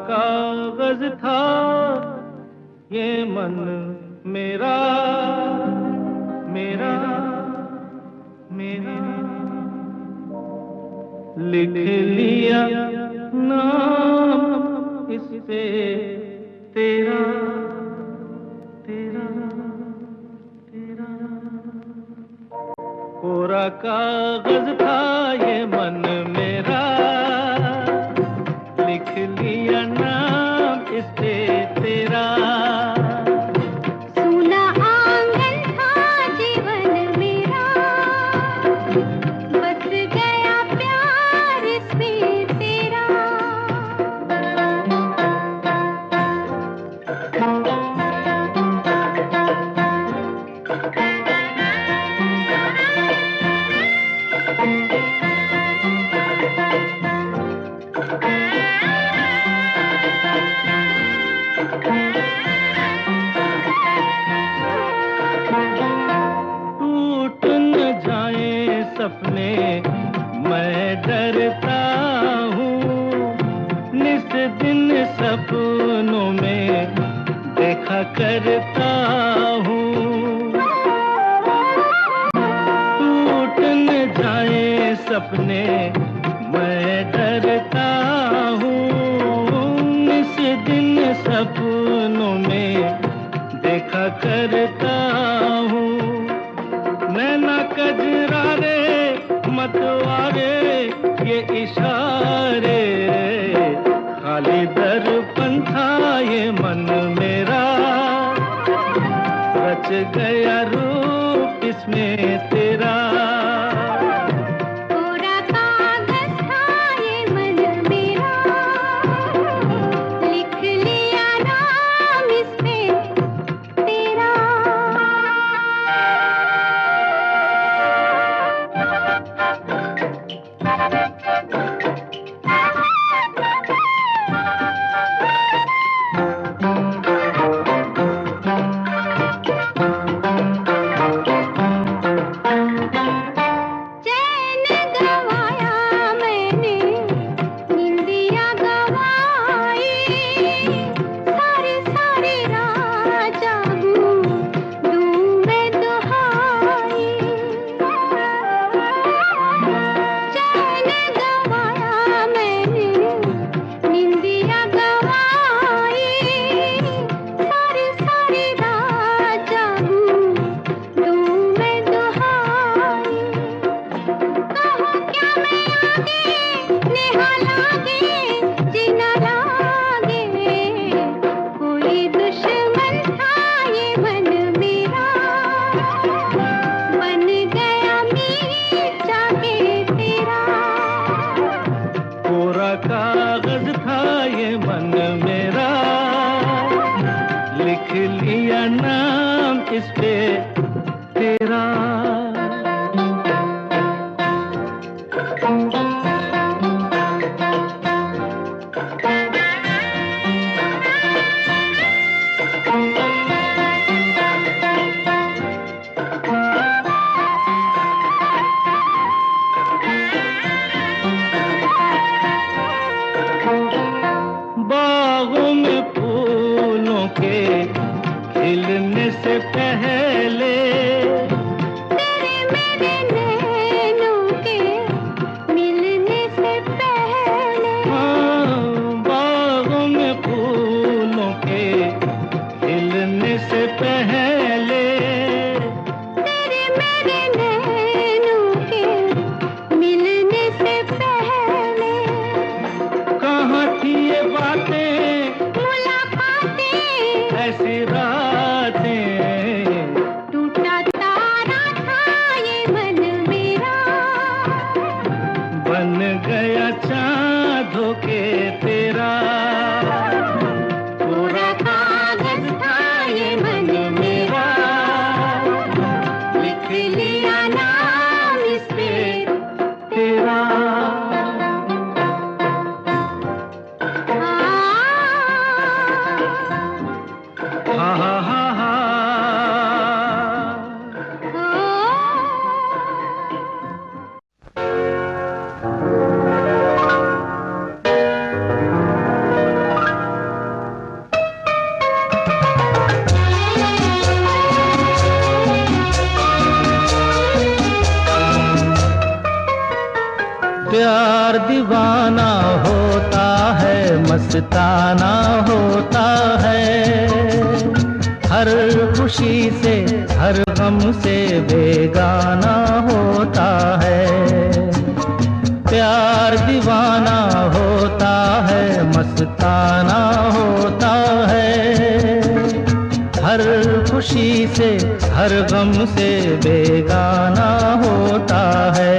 कागज था ये मन मेरा मेरा मेरा, लिख लिया नाम इस पे तेरा तेरा तेरा। कोरा कागज था ये मन मेरा, लिख लिया नाम इस पे तेरा। सूना आंगन था जीवन मेरा, बस गया प्यार इसमें तेरा। टूट न जाए सपने मैं डरता हूँ, निस दिन सपनों में देखा करता हूँ। टूट न जाए सपने मैं डरता हूँ, निस दिन सपनों में देखा करता हूँ। नैना कजरारे मतवारे ये इशारे, खाली दर्पण था ये मन मेरा, रच गया रूप इसमें तेरा। कोरा कागज था ये मन मेरा, लिख लिया नाम इस पे तेरा। प्यार दीवाना होता है, मस्ताना होता है, हर खुशी से हर गम से बेगाना होता है। प्यार दीवाना होता है, मस्ताना होता है, हर खुशी से हर गम से बेगाना होता है।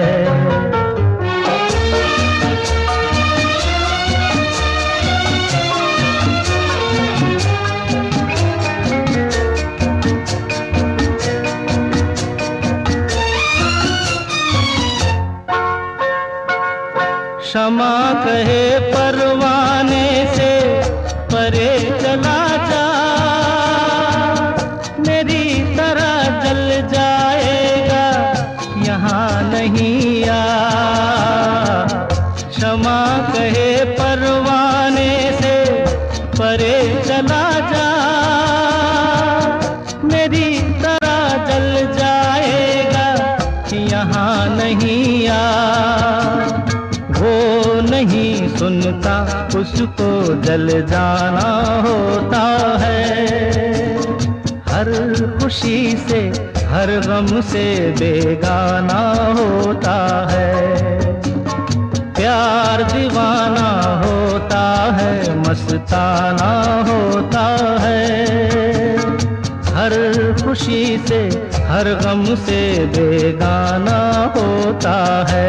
क्षमा कहे परवाने से परे चला जा, मेरी तरह जल जाएगा यहाँ नहीं आ। क्षमा कहे परवाने से परे चला जा, मेरी तरह जल जाएगा यहाँ नहीं आ। वो नहीं सुनता उसको जल जाना होता है, हर खुशी से हर गम से बेगाना होता है। प्यार दीवाना होता है, मस्ताना होता है, हर खुशी से हर गम से बेगाना होता है।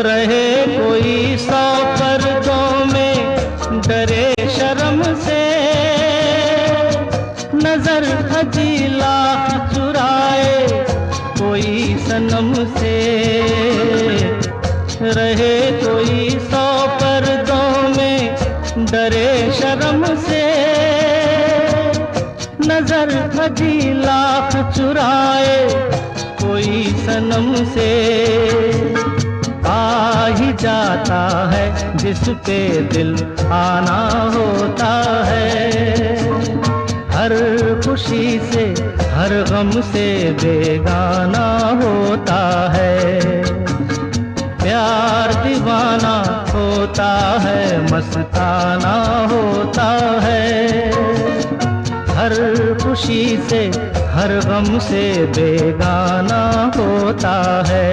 रहे कोई 100 पर्दों में डरे शर्म से, नजर हजी लाख चुराए कोई सनम से। रहे कोई 100 पर्दों में डरे शर्म से, नजर हजी लाख चुराए कोई सनम से। आ ही जाता है जिस पे दिल आना होता है, हर खुशी से हर गम से बेगाना होता है। प्यार दीवाना होता है, मस्ताना होता है, हर खुशी से हर गम से बेगाना होता है।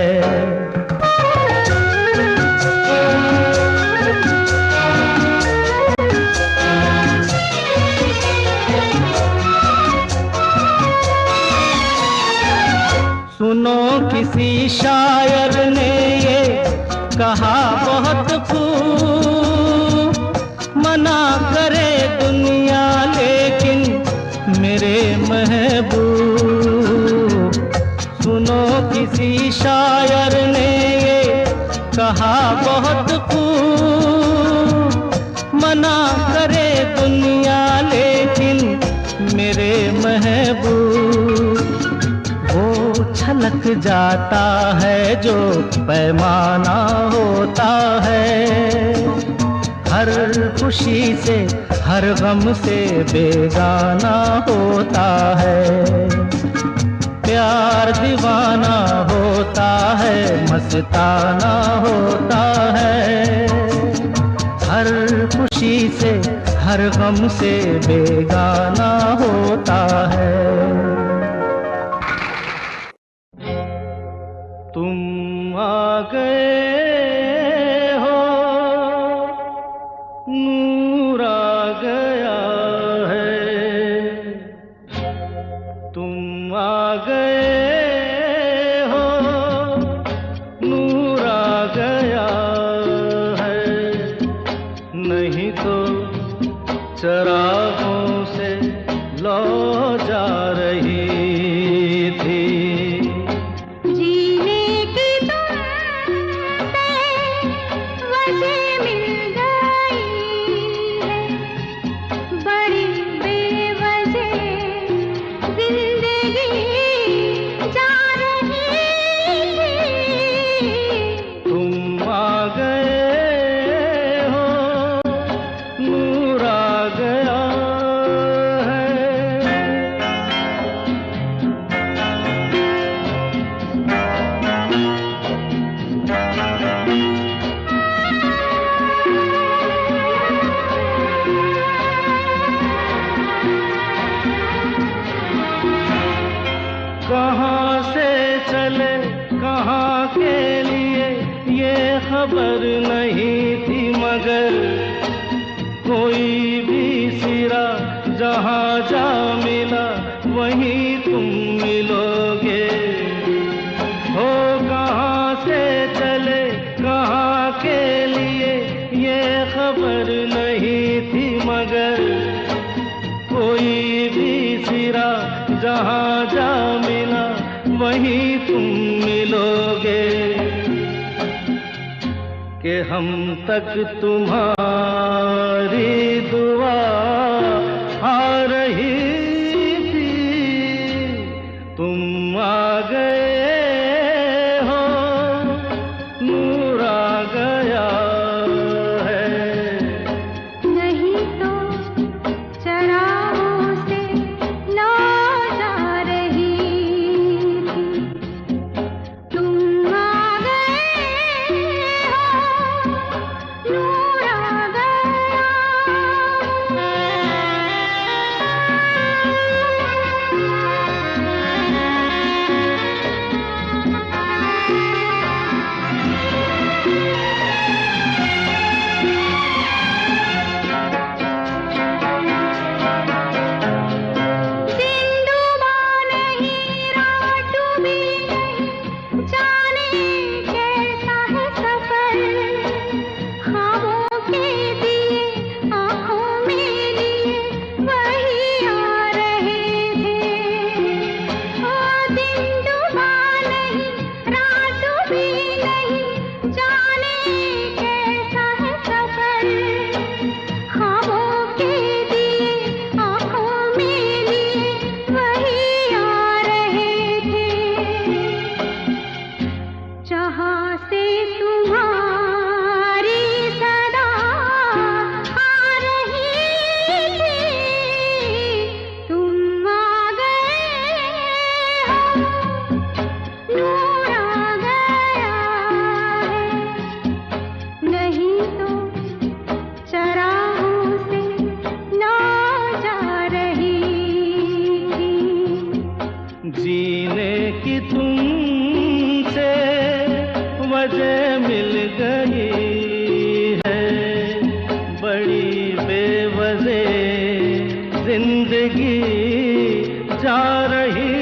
सुनो किसी शायर ने ये कहा बहुत खूब, मना करे दुनिया लेकिन मेरे महबूब। सुनो किसी शायर ने ये कहा बहुत खूब, मना करे दुनिया लेकिन मेरे महबूब। वो छलक जाता है जो पैमाना होता है, हर खुशी से हर गम से बेगाना होता है। प्यार दीवाना होता है, मस्ताना होता है, हर खुशी से हर गम से बेगाना होता है। तुम आ गए हो, नूर आ गया है। तुम आ गए हो, नूर आ गया है। नहीं तो चरागों से लौ जा रही थी। खबर नहीं थी मगर कोई भी सिरा जहाँ जा मिला वहीं तुम मिलोगे। हो कहाँ से चले कहाँ के लिए ये खबर नहीं थी मगर कोई भी सिरा जहाँ जा मिला वहीं तुम मिलोगे। कि हम तक तुम्हारी दुआ आ रही थी, तुम आ गए हो, नूर आ गया है। नहीं तो चरागों से ना जा रही थी, तुम आ गए हो, नूर आ गया। दिन डूबा नहीं, रात डूबी नहीं, जाने कैसा है सफर। ख्वाबों के दिए आँखों में लिए वही आ रहे थे। ओ दिन डूबा नहीं, रात डूबी नहीं, जाने कैसा है सफर। ख्वाबों के दिए आँखों में लिए वही आ रहे थे। जहाँ से तुम्हारी सदा आ रही थी, तुम आ गए हो, नूर आ गया है। नहीं तो चरागों से ना जा रही थी। जीने की तुमसे वजह मिल गई है, बड़ी बेवजह जिंदगी जा रही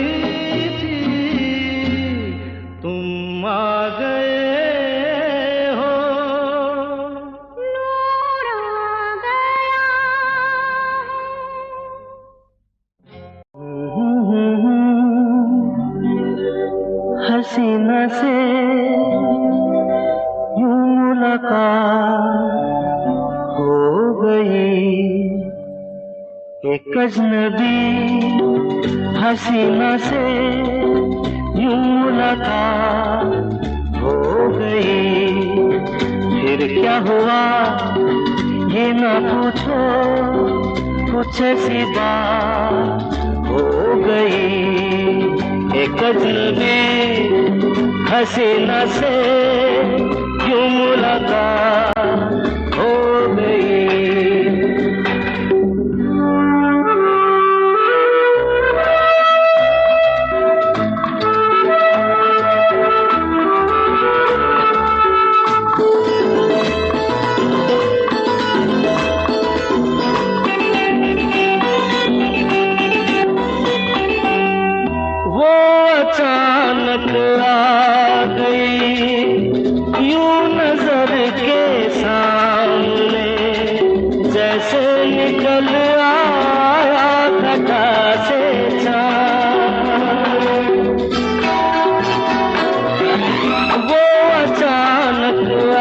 थी, तुम आ गए हो। नूर आ गया। हसीना से यूं मुलाकात हो गई, एक अजनबी हसीना से यूं मुलाकात हो गई। फिर क्या हुआ ये ना पूछो, कुछ ऐसी बात हो गई। एक अजनबी हसीना से यूं मुलाकात हो गई। वो अचानक आ गई यूं नजर के सामने, जैसे निकल आया घटा से चाँद। वो अचानक आ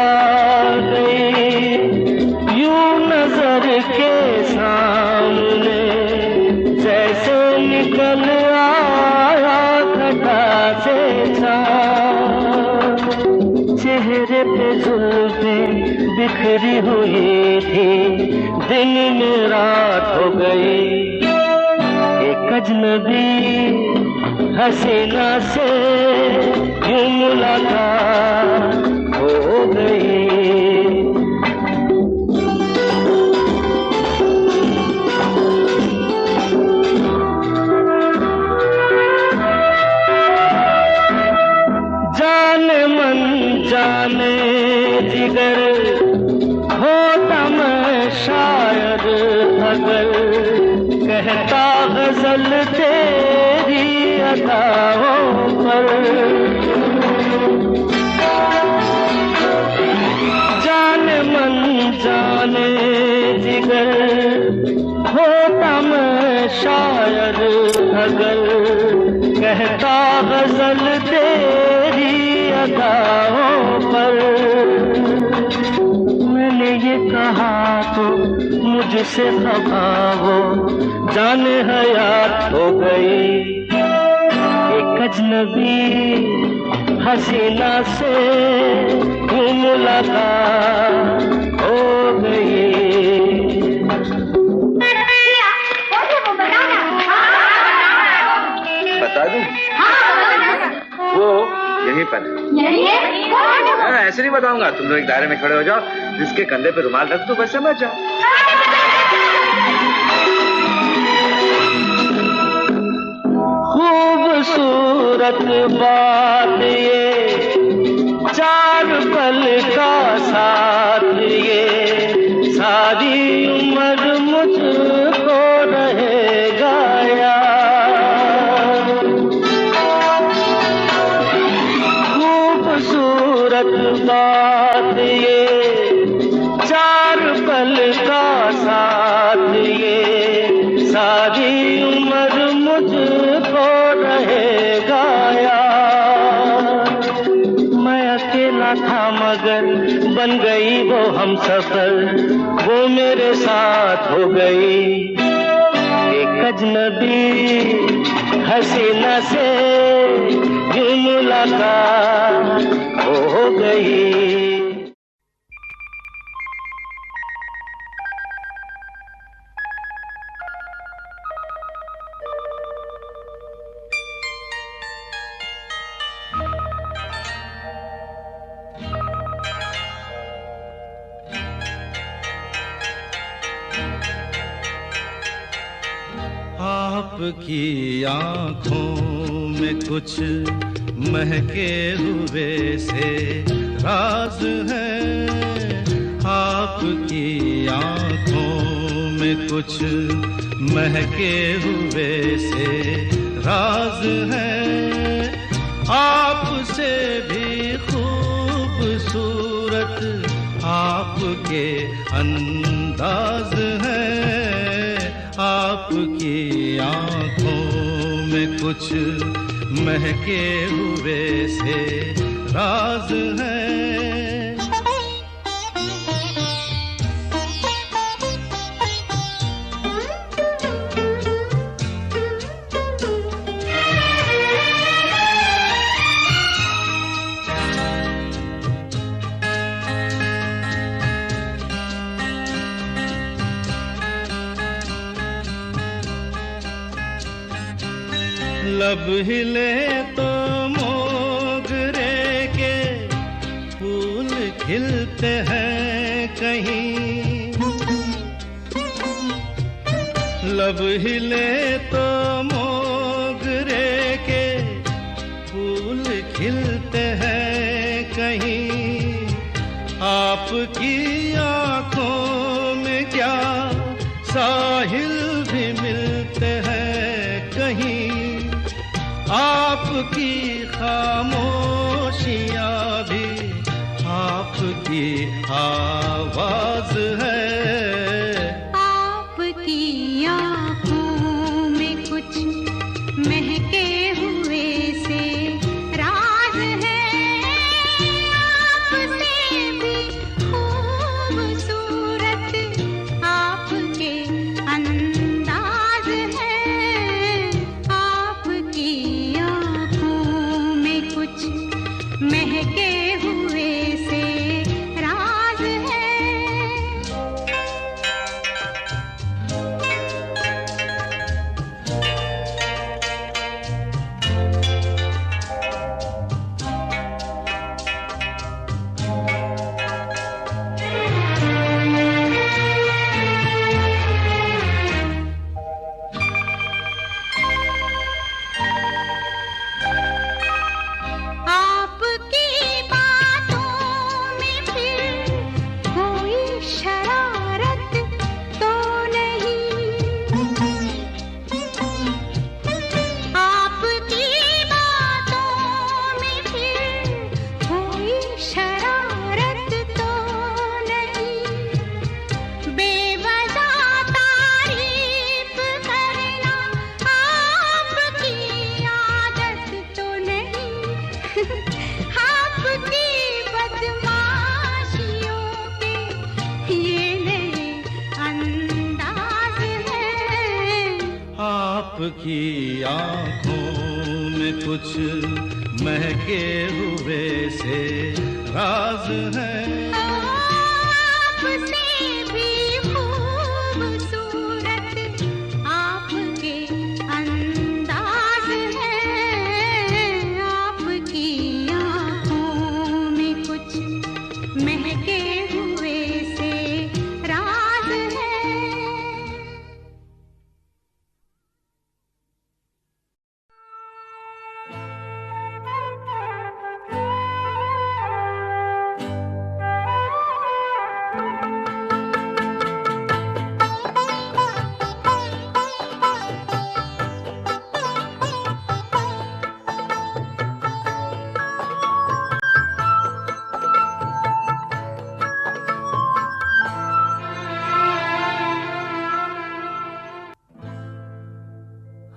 गई यूं नजर के सामने, जैसे निकल आया घटा से चाँद। चेहरे पे जुल्फें बिखरी हुई थी, दिन में रात हो गई। एक अजनबी हसीना से यूं मुलाकात हो गई। जाने मन जाने तेरी अदाओं पर। जाने मन जाने जिगर होता मैं शायर अगर कहता गजल तेरी अदाओं पर। मैंने ये कहा तो मुझसे खफा हो, जाने हयात हो गई एक अजनबी हसीना से यूं मुलाकात हो गई। बता दूं? वो यहीं पर है। ऐसे नहीं बताऊंगा, तुम लोग एक दायरे में खड़े हो जाओ, जिसके कंधे पे रुमाल रख दो, बस समझ जाओ। खूबसूरत बात ये, चार पल का साथ ये, सारी उम्र मुझको रहेगा याद। खूबसूरत बात ये, चार पल का साथ ये, सारी उम्र मुझको रहेगा याद। मैं अकेला था मगर बन गई वो हमसफर, वो मेरे साथ हो गई एक अजनबी हसीना से यूं मुलाकात हो गई। आपकी आँखों में कुछ महके हुए से राज है। आपकी आँखों में कुछ महके हुए से राज है। आपसे भी खूबसूरत आपके अंदाज है। आपकी आँखों में कुछ महके हुए से राज है। लब हिले तो मोगरे के फूल खिलते हैं कहीं। लब हिले तो मोगरे के फूल खिलते हैं कहीं। आपकी आँखों में क्या साहिल भी मिलते हैं कहीं। आपकी खामोशियाँ भी आपकी आवाज है। आपकी आँखों में कुछ महके हुए से राज है। आपसे भी खूबसूरत आपके अंदाज है। आपकी महके हुए से राज है। आपकी आंखों में कुछ महके हुए से राज है। आपसे भी खूबसूरत आपके अंदाज है, आपकी आंखों में कुछ महके हुए से राज है।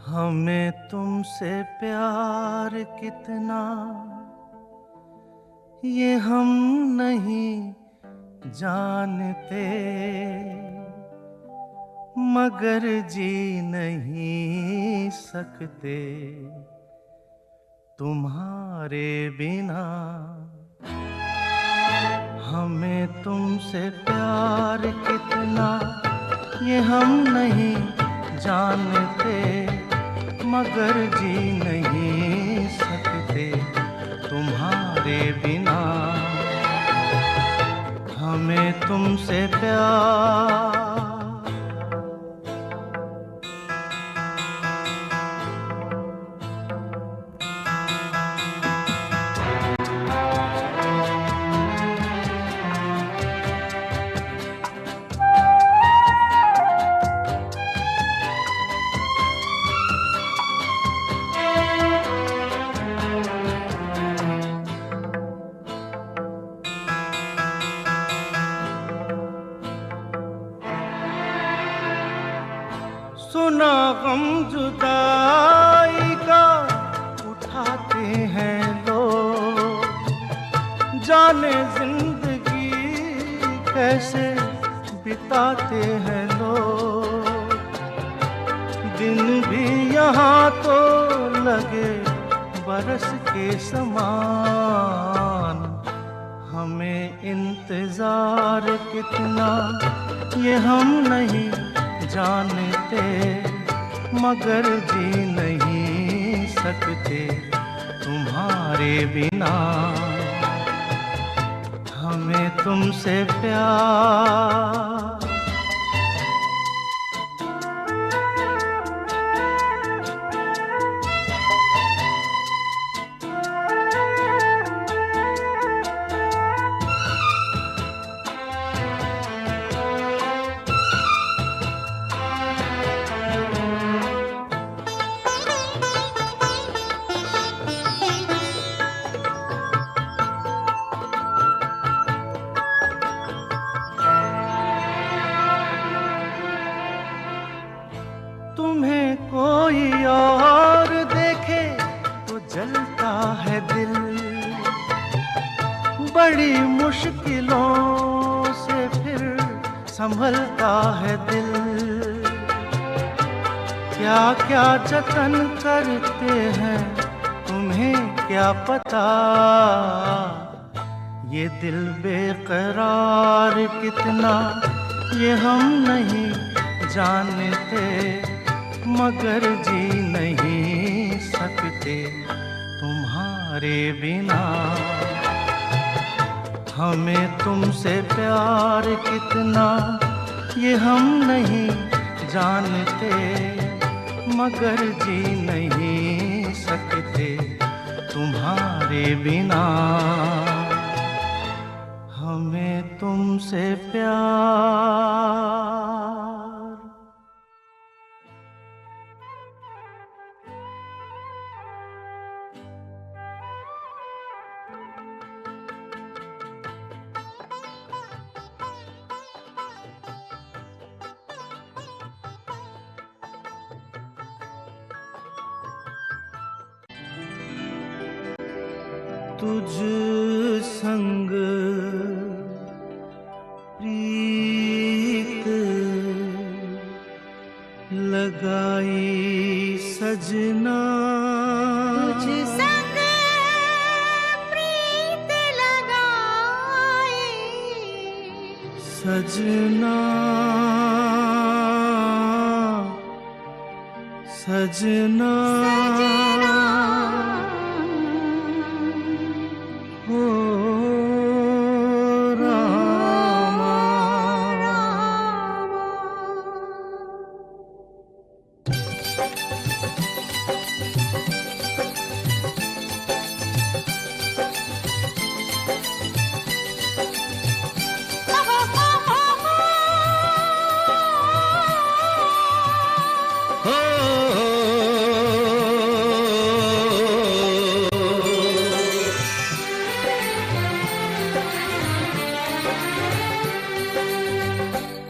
हमें तुमसे प्यार कितना ये हम नहीं जानते, मगर जी नहीं सकते तुम्हारे बिना। हमें तुमसे प्यार कितना ये हम नहीं जानते, मगर जी नहीं सकते तुम्हारे बिना। हमें तुमसे प्यार सुना गम जुदाई का उठाते हैं लोग, जाने जिंदगी कैसे बिताते हैं लोग। दिन भी यहाँ तो लगे बरस के समान, हमें इंतजार कितना ये हम नहीं जानते, मगर जी नहीं सकते तुम्हारे बिना। हमें तुमसे प्यार तुम्हें कोई और देखे तो जलता है दिल, बड़ी मुश्किलों से फिर संभलता है दिल। क्या क्या जतन करते हैं तुम्हें क्या पता, ये दिल बेकरार कितना ये हम नहीं जानते, मगर जी नहीं सकते तुम्हारे बिना। हमें तुमसे प्यार कितना ये हम नहीं जानते, मगर जी नहीं सकते तुम्हारे बिना। हमें तुमसे प्यार तुझ संग प्रीत लगाई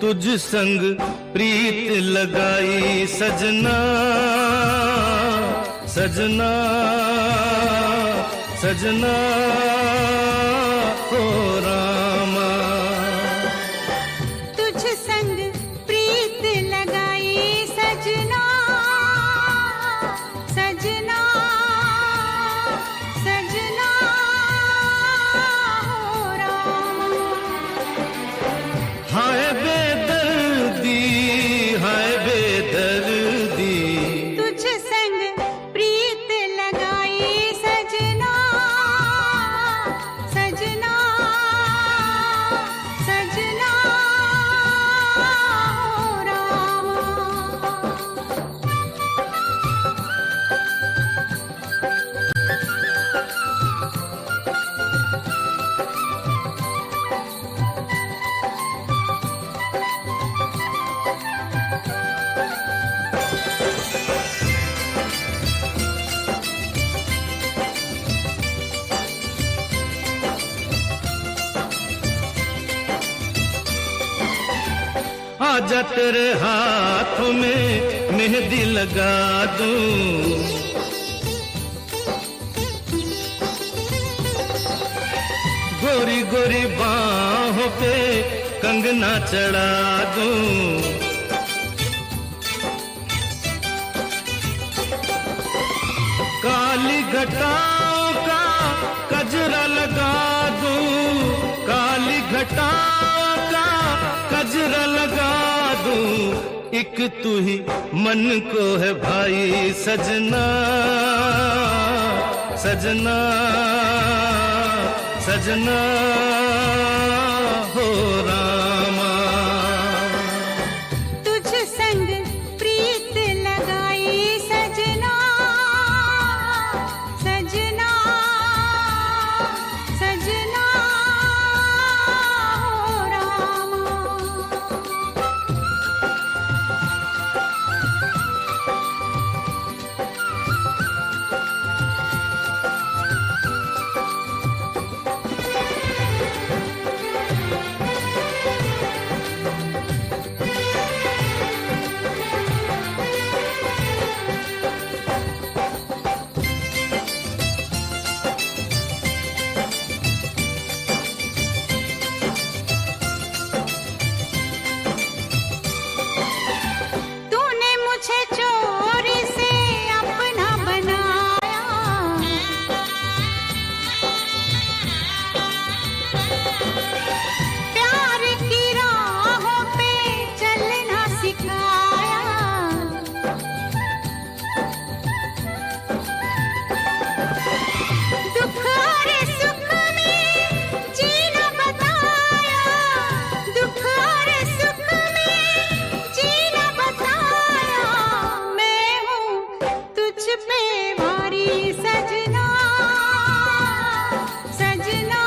तुझ संग प्रीत लगाए सजना सजना सजना हो रामा। तुझ संग प्रीत लगाई सजना सजना सजना हो रामा। तुझ संग प्रीत लगाई सजना सजना सजना हो रामा। हाय बेदर्दी हाय बेदर्दी तुझ संग प्रीत लगाई सजना सजना सजना हो रामा। आजा तेरे हाथों में मेहंदी लगा दूं, गोरी गोरी बाहों पे कंगना चढ़ा दूं। काली घटाओं का कजरा लगा दूं, काली घटाओं का कजरा लगा दूं। एक तू ही मन को है भाई सजना सजना सजना हो रामा। तुझ संग प्रीत लगाई सजना सजना सजना हो रामा। तूने मुझे चोरी से अपना बनाया, प्यार की राहों पे चलना सिखाया। दुख और सुख में जीना बताया, दुख और सुख में जीना बताया। मैं हूँ तुझ पे भारी सजना सजना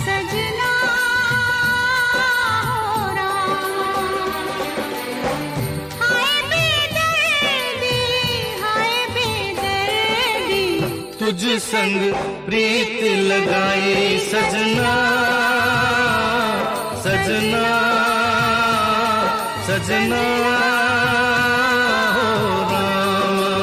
सजना हो रामा। हाय बेदर्दी हाय बेदर्दी तुझ संग प्रीत लगाई सजना सजना सजना हो रामा।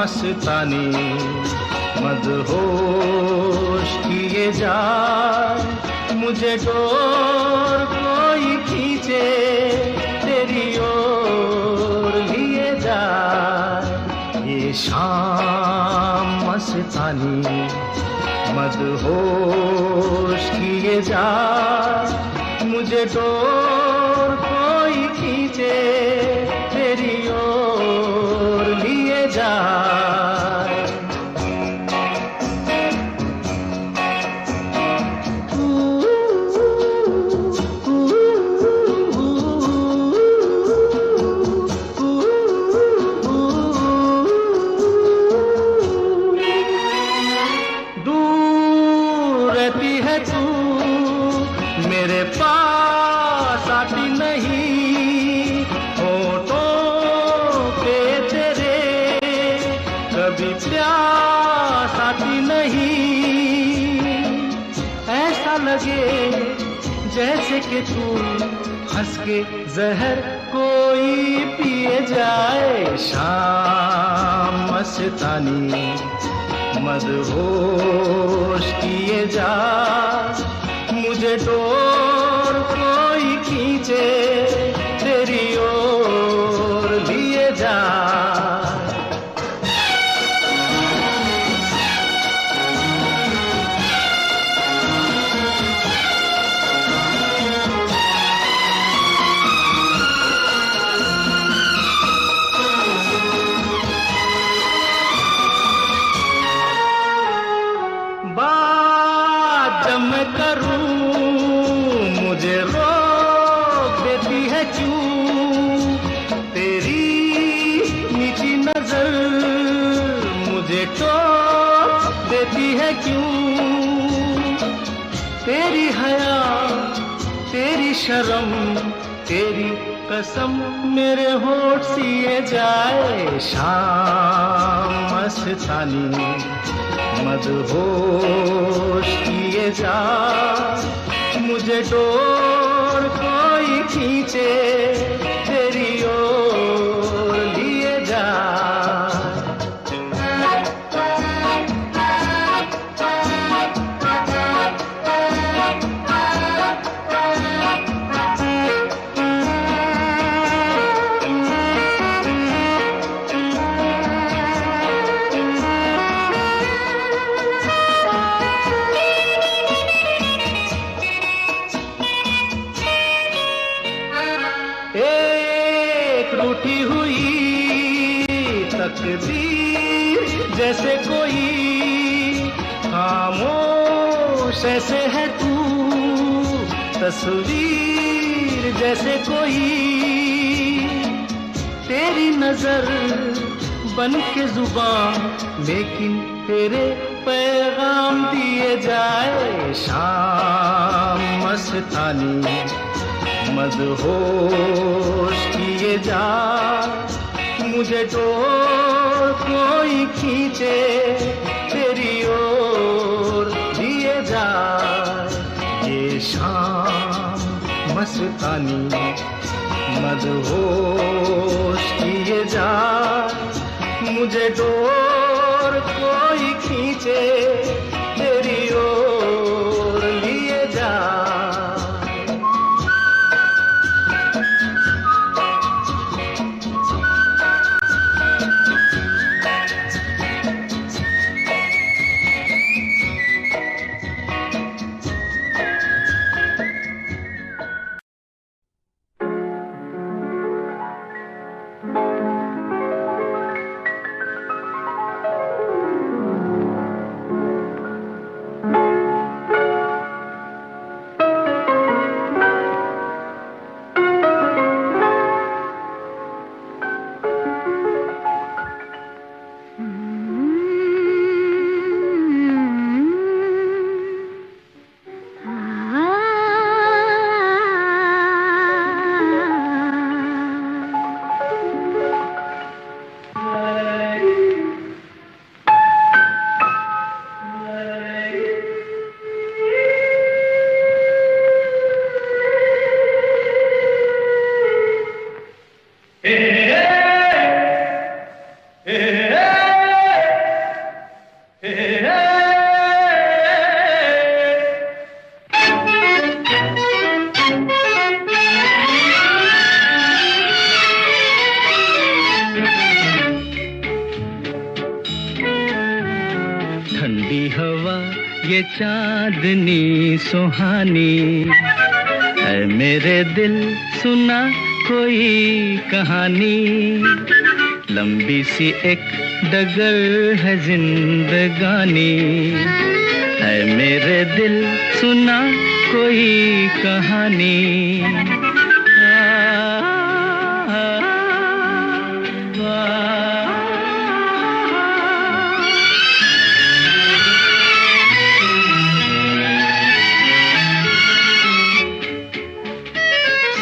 मस्तानी मदहोश किए जाए, मुझे डोर कोई खींचे तेरी ओर लिए जाए। ये शाम मस्तानी मदहोश किए जाए, मुझे डोर कोई खींचे तेरी ओर लिए जाए। दूर रहती है तू मेरे पास आती नहीं, होठों पे तेरे कभी प्यास आती नहीं। ऐसा लगे जैसे कि तू हंस के जहर कोई पिए जाए। शाम मस्तानी मदहोश किए जा, मुझे डोर कोई खींचे तेरी ओर लिए जा। बात जब मैं करूं मुझे रोक देती है क्यों, तेरी नीची नजर मुझे टोक देती है क्यों। तेरी हया तेरी शर्म तेरी कसम मेरे होठ सिए जाए। शाम मस्तानी मदहोश किए जा, मुझे डोर कोई खींचे तेरी ओर लिए जा। एक रूठी हुई तकदीर जैसे कोई, खामोश ऐसे है तू तस्वीर जैसे कोई। तेरी नजर बन के जुबान लेकिन तेरे पैगाम दिए जाए। शाम मस्तानी मदहोश किए जा, मुझे डोर कोई खींचे तेरी ओर लिए जा। ये शाम मस्तानी मदहोश किए जा, मुझे डोर कोई खींचे तेरी ओर लिए जा। ठंडी हवा ये चांदनी सुहानी, है मेरे दिल सुना कोई कहानी, लंबी सी एक डगर है जिंदगानी, है मेरे दिल सुना कोई कहानी।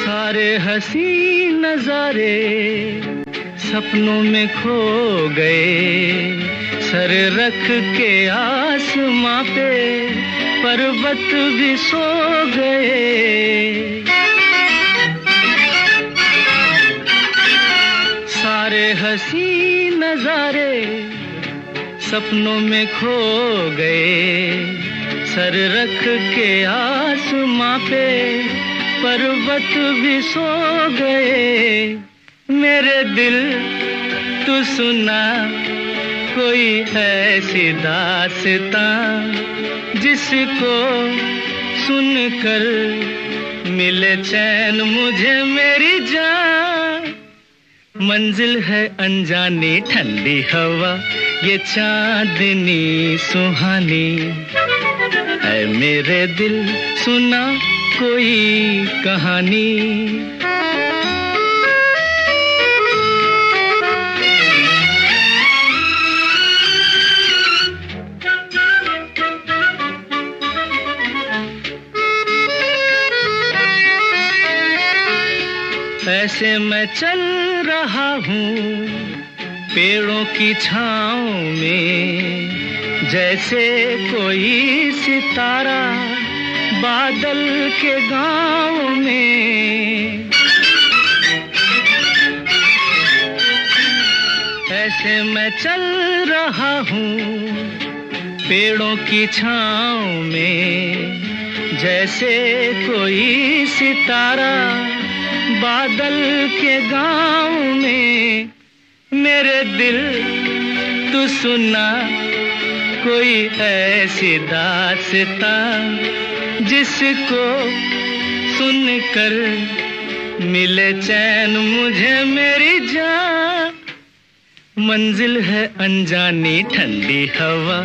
सारे हंसी नजारे सपनों में खो गए, सर रख के आसमां पे पर्वत भी सो गए। सारे हंसी नजारे सपनों में खो गए, सर रख के आसमां पे पर्वत भी सो गए। मेरे दिल तू सुना कोई ऐसी दास्तां, जिसको सुनकर मिले चैन मुझे मेरी जान। मंजिल है अनजानी ठंडी हवा ये चांदनी सुहानी, है मेरे दिल सुना कोई कहानी। ऐसे मैं चल रहा हूँ पेड़ों की छाँव में, जैसे कोई सितारा बादल के गाँव में। ऐसे मैं चल रहा हूँ पेड़ों की छाँव में, जैसे कोई सितारा बादल के गाँव में। मेरे दिल तू सुना कोई ऐसी दास्तां, जिसको सुनकर मिले चैन मुझे मेरी जान। मंजिल है अनजानी ठंडी हवा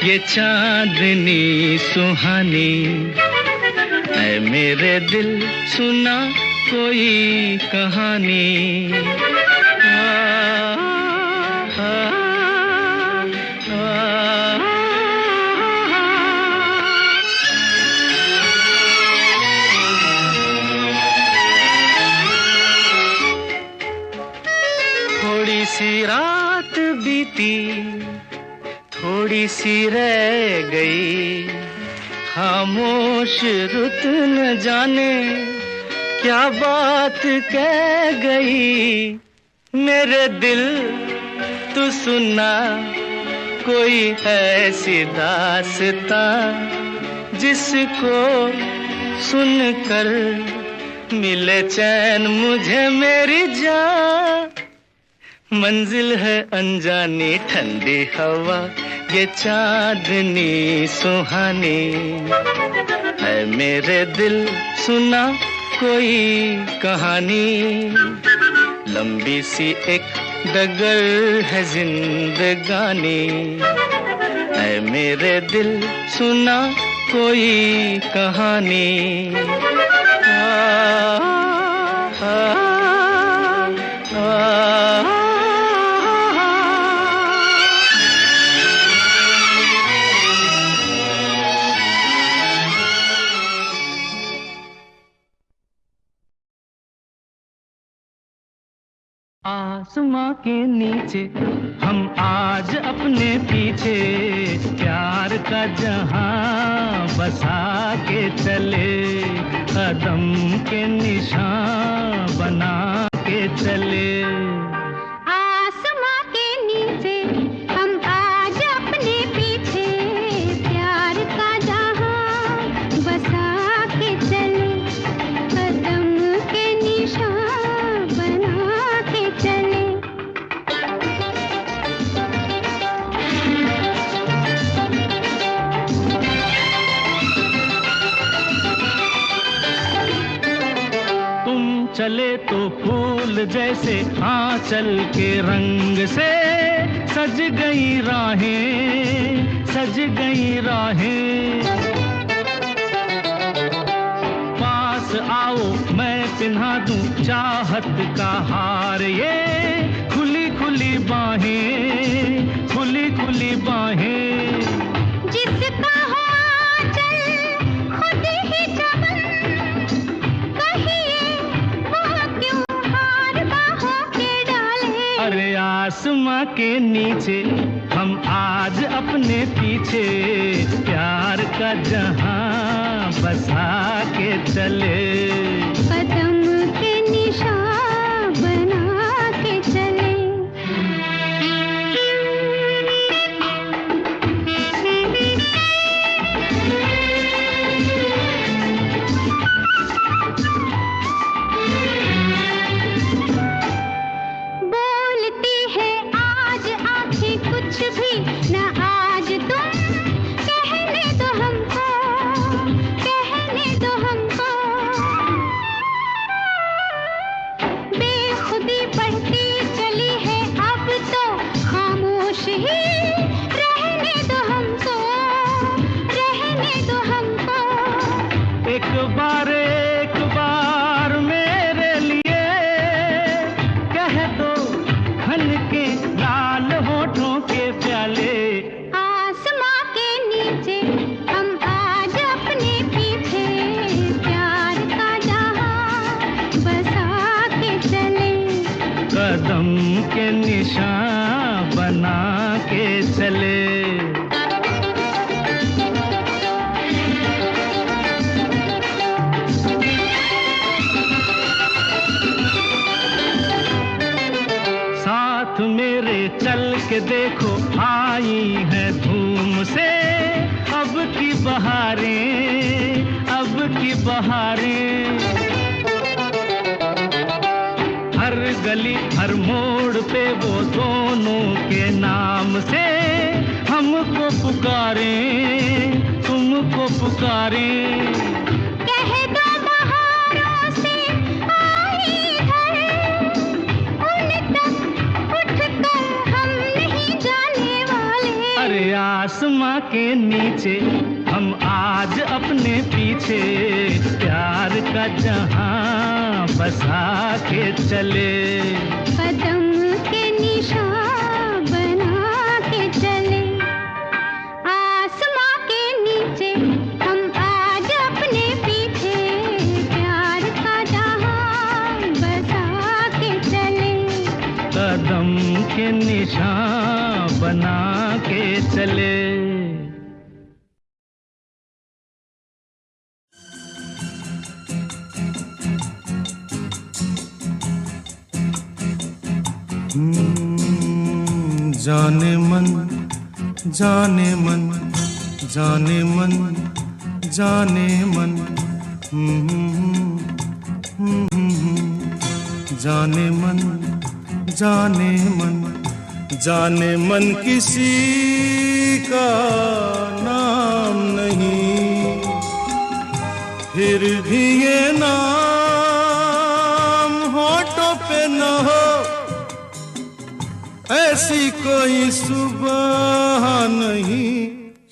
ये चांदनी सुहानी, है मेरे दिल सुना कोई कहानी। थोड़ी सी रात बीती थोड़ी सी रह गई, खामोश रुत न जाने क्या बात कह गई। मेरे दिल तू सुना कोई ऐसी दास्तां, जिसको सुनकर मिले चैन मुझे मेरी जान। मंजिल है अनजानी ठंडी हवा ये चांदनी सुहानी, है मेरे दिल सुना कोई कहानी। लंबी सी एक डगर है जिंदगानी, है मेरे दिल सुना कोई कहानी। आसमां के नीचे हम आज अपने पीछे प्यार का जहां बसा के चले, कदम के निशान बना के चले। आसमां के नीचे हम आज अपने पीछे प्यार का जहां बसा के चले, कदम के निशान बना के चले। तो फूल जैसे आंचल के रंग से सज गई राहें, सज गई राहें। पास आओ मैं पिन्हा दूं चाहत का हार, ये खुली खुली बाहें, खुली खुली बाहें। जिसका हो आंचल खुद ही चमन, कहिए वो क्यों हार बाहों के डाले। अरे आसमां के नीचे हम आज अपने पीछे प्यार का जहां बसा के चले। कदम के निशान बना के चले। बोलती है आज आंखें कुछ भी न आज तुम, कहने दो हमको, कहने दो हमको। बेखुदी बढ़ती चली है अब तो खामोश ही रहने दो हमको, रहने दो हमको। एक बार मेरे लिए कह दो खन के लाल होठों के प्याले। आसमां के नीचे हम आज अपने पीछे प्यार का जहां बसा के चले। कदम के निशान बना के चले। साथ मेरे चल के देखो आई है धूम से अब की बहारें, अब की बहारें। हर गली हर मोड़ पे वो दोनों के नाम से हमको पुकारें, तुमको पुकारें। कह दो बहारों से आई है, उन तक उठकर हम नहीं जाने वाले। अरे आसमां के नीचे हम आज अपने पीछे प्यार का जहां बसा के चले। कदम के निशान बना के चले। आसमां के नीचे हम आज अपने पीछे प्यार का जहां बसा के चले। कदम के निशान बना के चले। जाने मन, जाने मन, जाने मन, जाने मन, जाने मन, जाने मन, जाने मन किसी का नाम नहीं, फिर भी ये नाम होठों पे न हो। ऐसी कोई सुबह नहीं,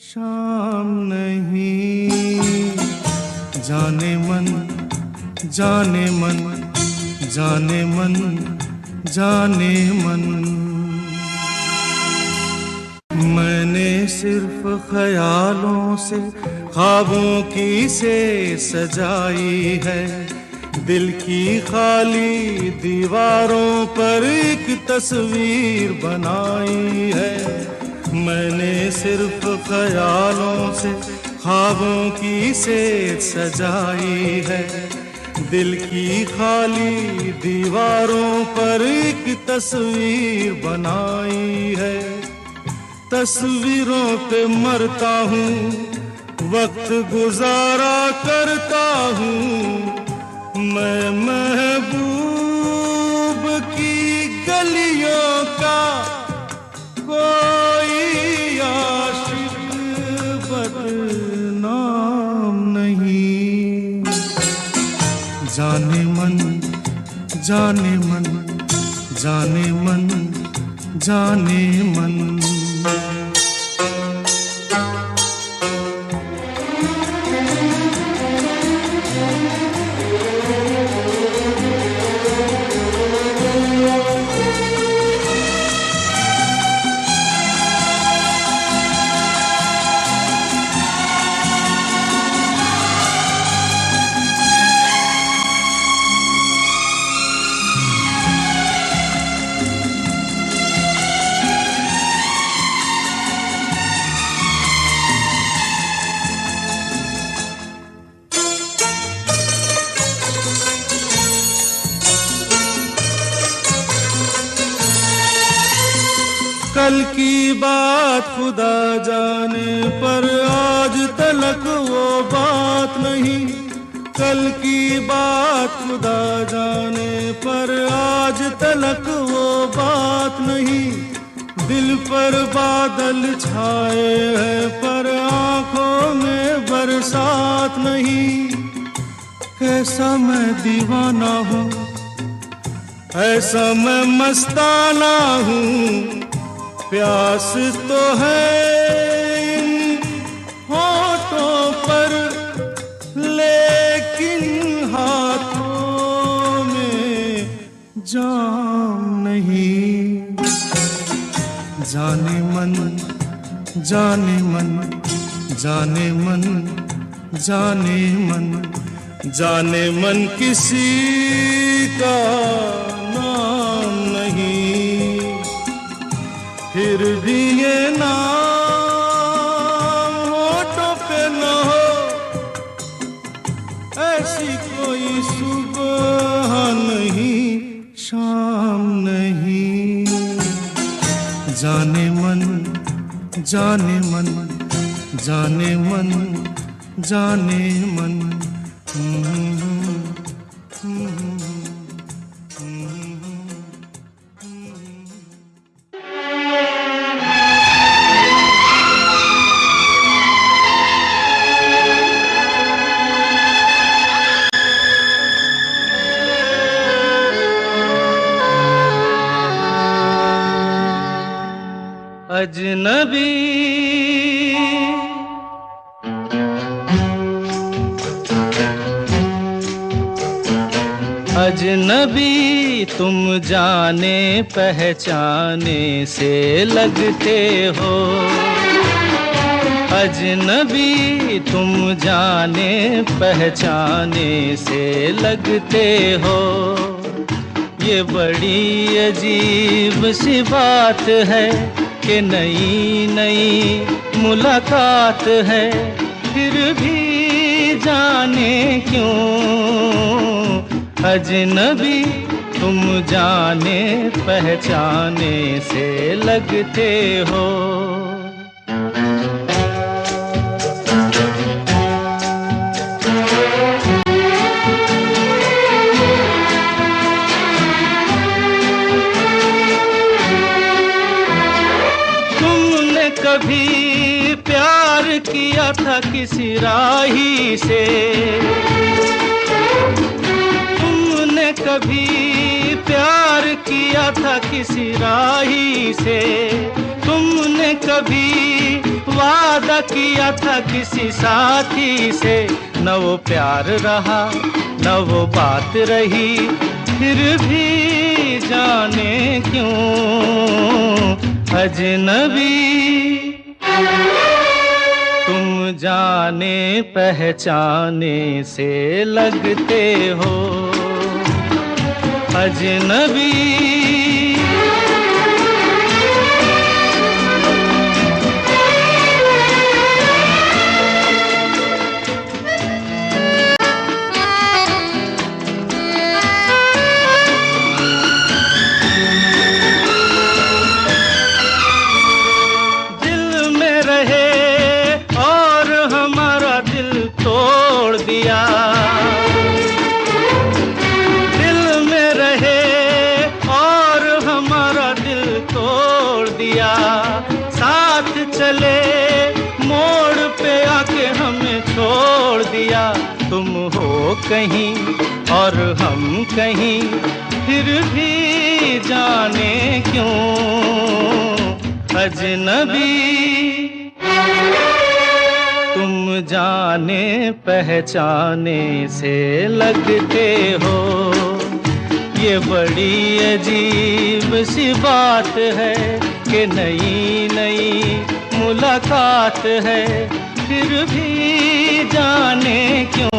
शाम नहीं। जाने मन, जाने मन, जाने मन, जाने मन। मैंने सिर्फ ख्यालों से ख्वाबों की से सजाई है, दिल की खाली दीवारों पर एक तस्वीर बनाई है। मैंने सिर्फ ख्यालों से ख्वाबों की सेज सजाई है, दिल की खाली दीवारों पर एक तस्वीर बनाई है। तस्वीरों पे मरता हूँ, वक्त गुजारा करता हूँ मैं, महबूब की गलियों का कोई आशिक बदनाम नहीं। जाने मन, जाने मन, जाने मन, जाने मन। कल की बात खुदा जाने पर आज तलक वो बात नहीं। कल की बात खुदा जाने पर आज तलक वो बात नहीं। दिल पर बादल छाए हैं पर आंखों में बरसात नहीं। कैसा मैं दीवाना हूँ, ऐसा मैं मस्ताना हूँ। प्यास तो है इन होठों पर, लेकिन हाथों में जाम नहीं। जाने मन, जाने मन, जाने मन, जाने मन, जाने मन किसी का नाम नहीं। फिर भी ये नाम होठों पे न हो, ऐसी कोई सुबह नहीं, शाम नहीं। जाने मन, जाने मन, जाने मन, जाने मन। अजनबी अजनबी तुम जाने पहचाने से लगते हो। अजनबी तुम जाने पहचाने से लगते हो। ये बड़ी अजीब सी बात है कि नई नई मुलाकात है, फिर भी जाने क्यों अजनबी तुम जाने पहचाने से लगते हो। कभी प्यार किया था किसी राही से, तुमने कभी प्यार किया था किसी राही से। तुमने कभी वादा किया था किसी साथी से। न वो प्यार रहा न वो बात रही, फिर भी जाने क्यों अजनबी तुम जाने पहचाने से लगते हो। अजनबी तुम हो कहीं और हम कहीं, फिर भी जाने क्यों अजनबी तुम जाने पहचाने से लगते हो। ये बड़ी अजीब सी बात है कि नई नई मुलाकात है, फिर भी जाने क्यों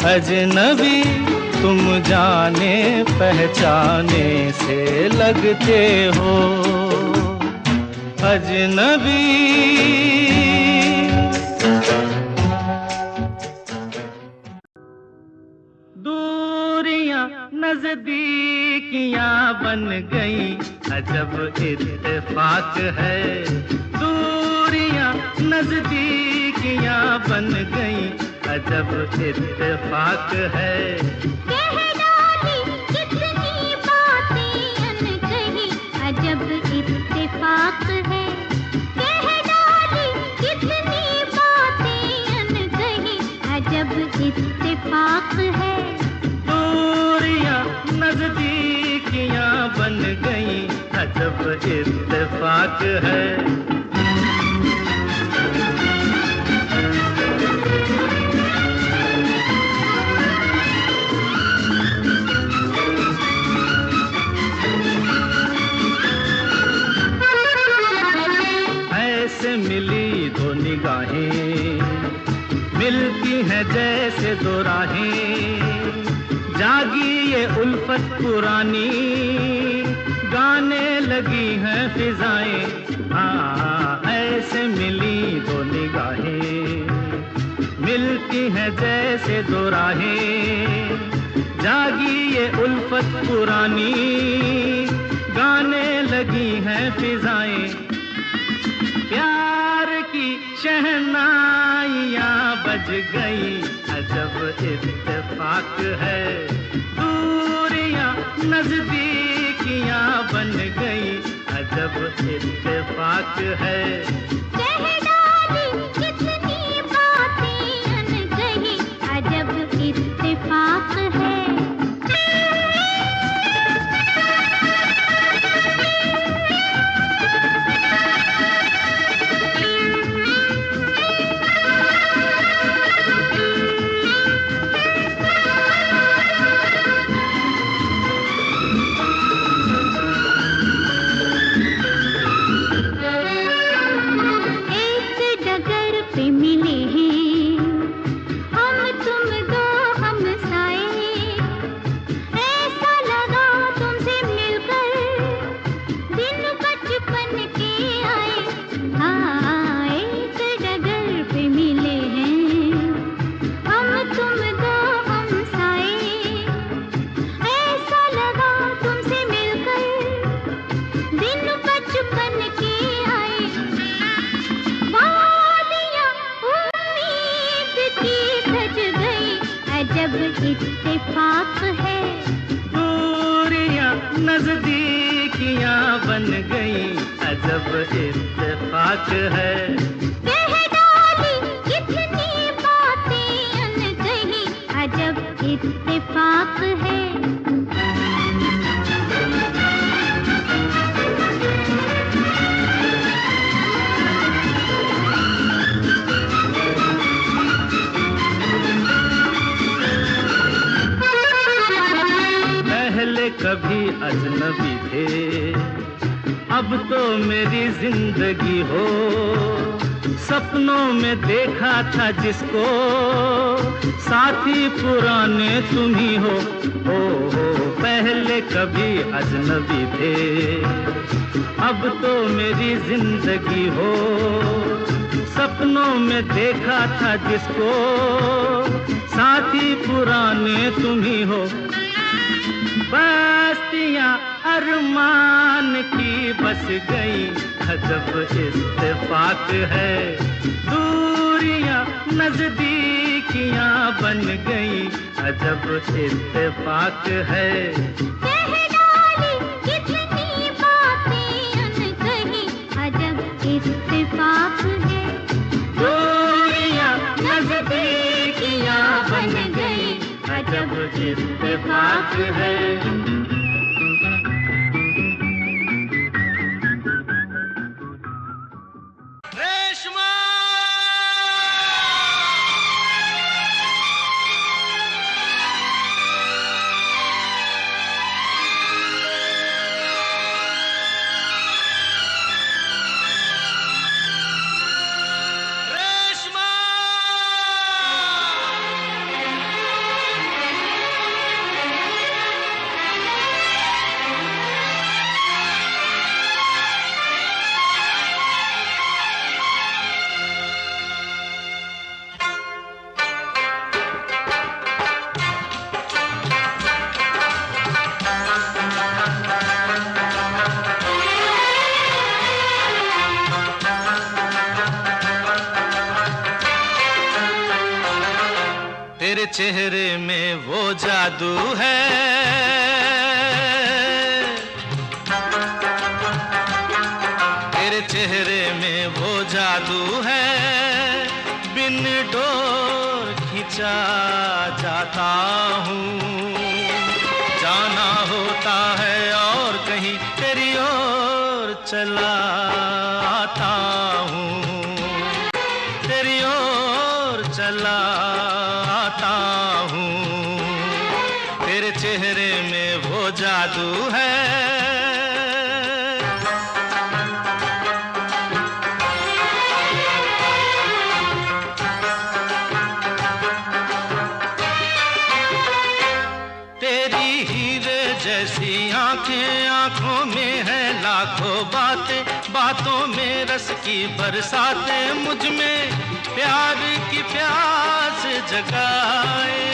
अजनबी तुम जाने पहचाने से लगते हो अजनबी। दूरियां नजदीकियां बन गई, अजब इत्तेफाक है। दूरियां नजदीकियां बन गई, अजब इत्तेफाक है। कह डाली कितनी बातें अनकही, अजब इत्तेफाक है। कह डाली कितनी बातें अनकही, अजब इत्तेफाक है। दूरियां नजदीकियां बन गई, अजब इत्तेफाक है। ऐसे मिली दो निगाहें, मिलती हैं जैसे दो राहें। जागी ये उल्फत पुरानी, गाने लगी हैं फिजाएं। हाँ, ऐसे मिली दो निगाहें, मिलती हैं जैसे दो राहें। जागी ये उल्फत पुरानी, गाने लगी हैं फिजाएं। प्यार की शहनाइयाँ बज गई, अजब इत्तेफाक है। दूरियां नजदीकियां बन गई, अजब इत्तेफाक है। कह डाली कितनी बातें अनकही, अजब इत्तेफाक है। इत्तेफाक है। दूरियां नजदीकियां बन गई, अजब इत्तेफाक है। कह डाली कितनी बातें अनकही, अजब इत्तेफाक है। कभी अजनबी थे, अब तो मेरी जिंदगी हो। सपनों में देखा था जिसको, साथी पुराने तुम ही हो। पहले कभी अजनबी थे, अब तो मेरी जिंदगी हो। सपनों में देखा था जिसको, साथी पुराने तुम ही हो। बस्तियां अरमान की बस गई, अजब इत्तेफाक है। दूरियां नजदीकियां बन गई, अजब इत्तेफाक है। कह डाली कितनी बातें अनकही, अजब इत्तेफाक है। दूरियां नजदीकियां बन गई, अजब सब इत्तेफाक है। तेरे चेहरे में वो जादू है, तेरे चेहरे में वो जादू है, बिन डोर खिंचा जाता हूँ। जाना होता है और कहीं तेरी ओर चला आता हूँ, तेरी ओर चला आता हूँ। तेरे चेहरे में वो जादू है। तेरी हीरे जैसी आंखें, आंखों में है लाखों बातें, बातों में रस की बरसातें, मुझ में प्यार की प्यास जगाए।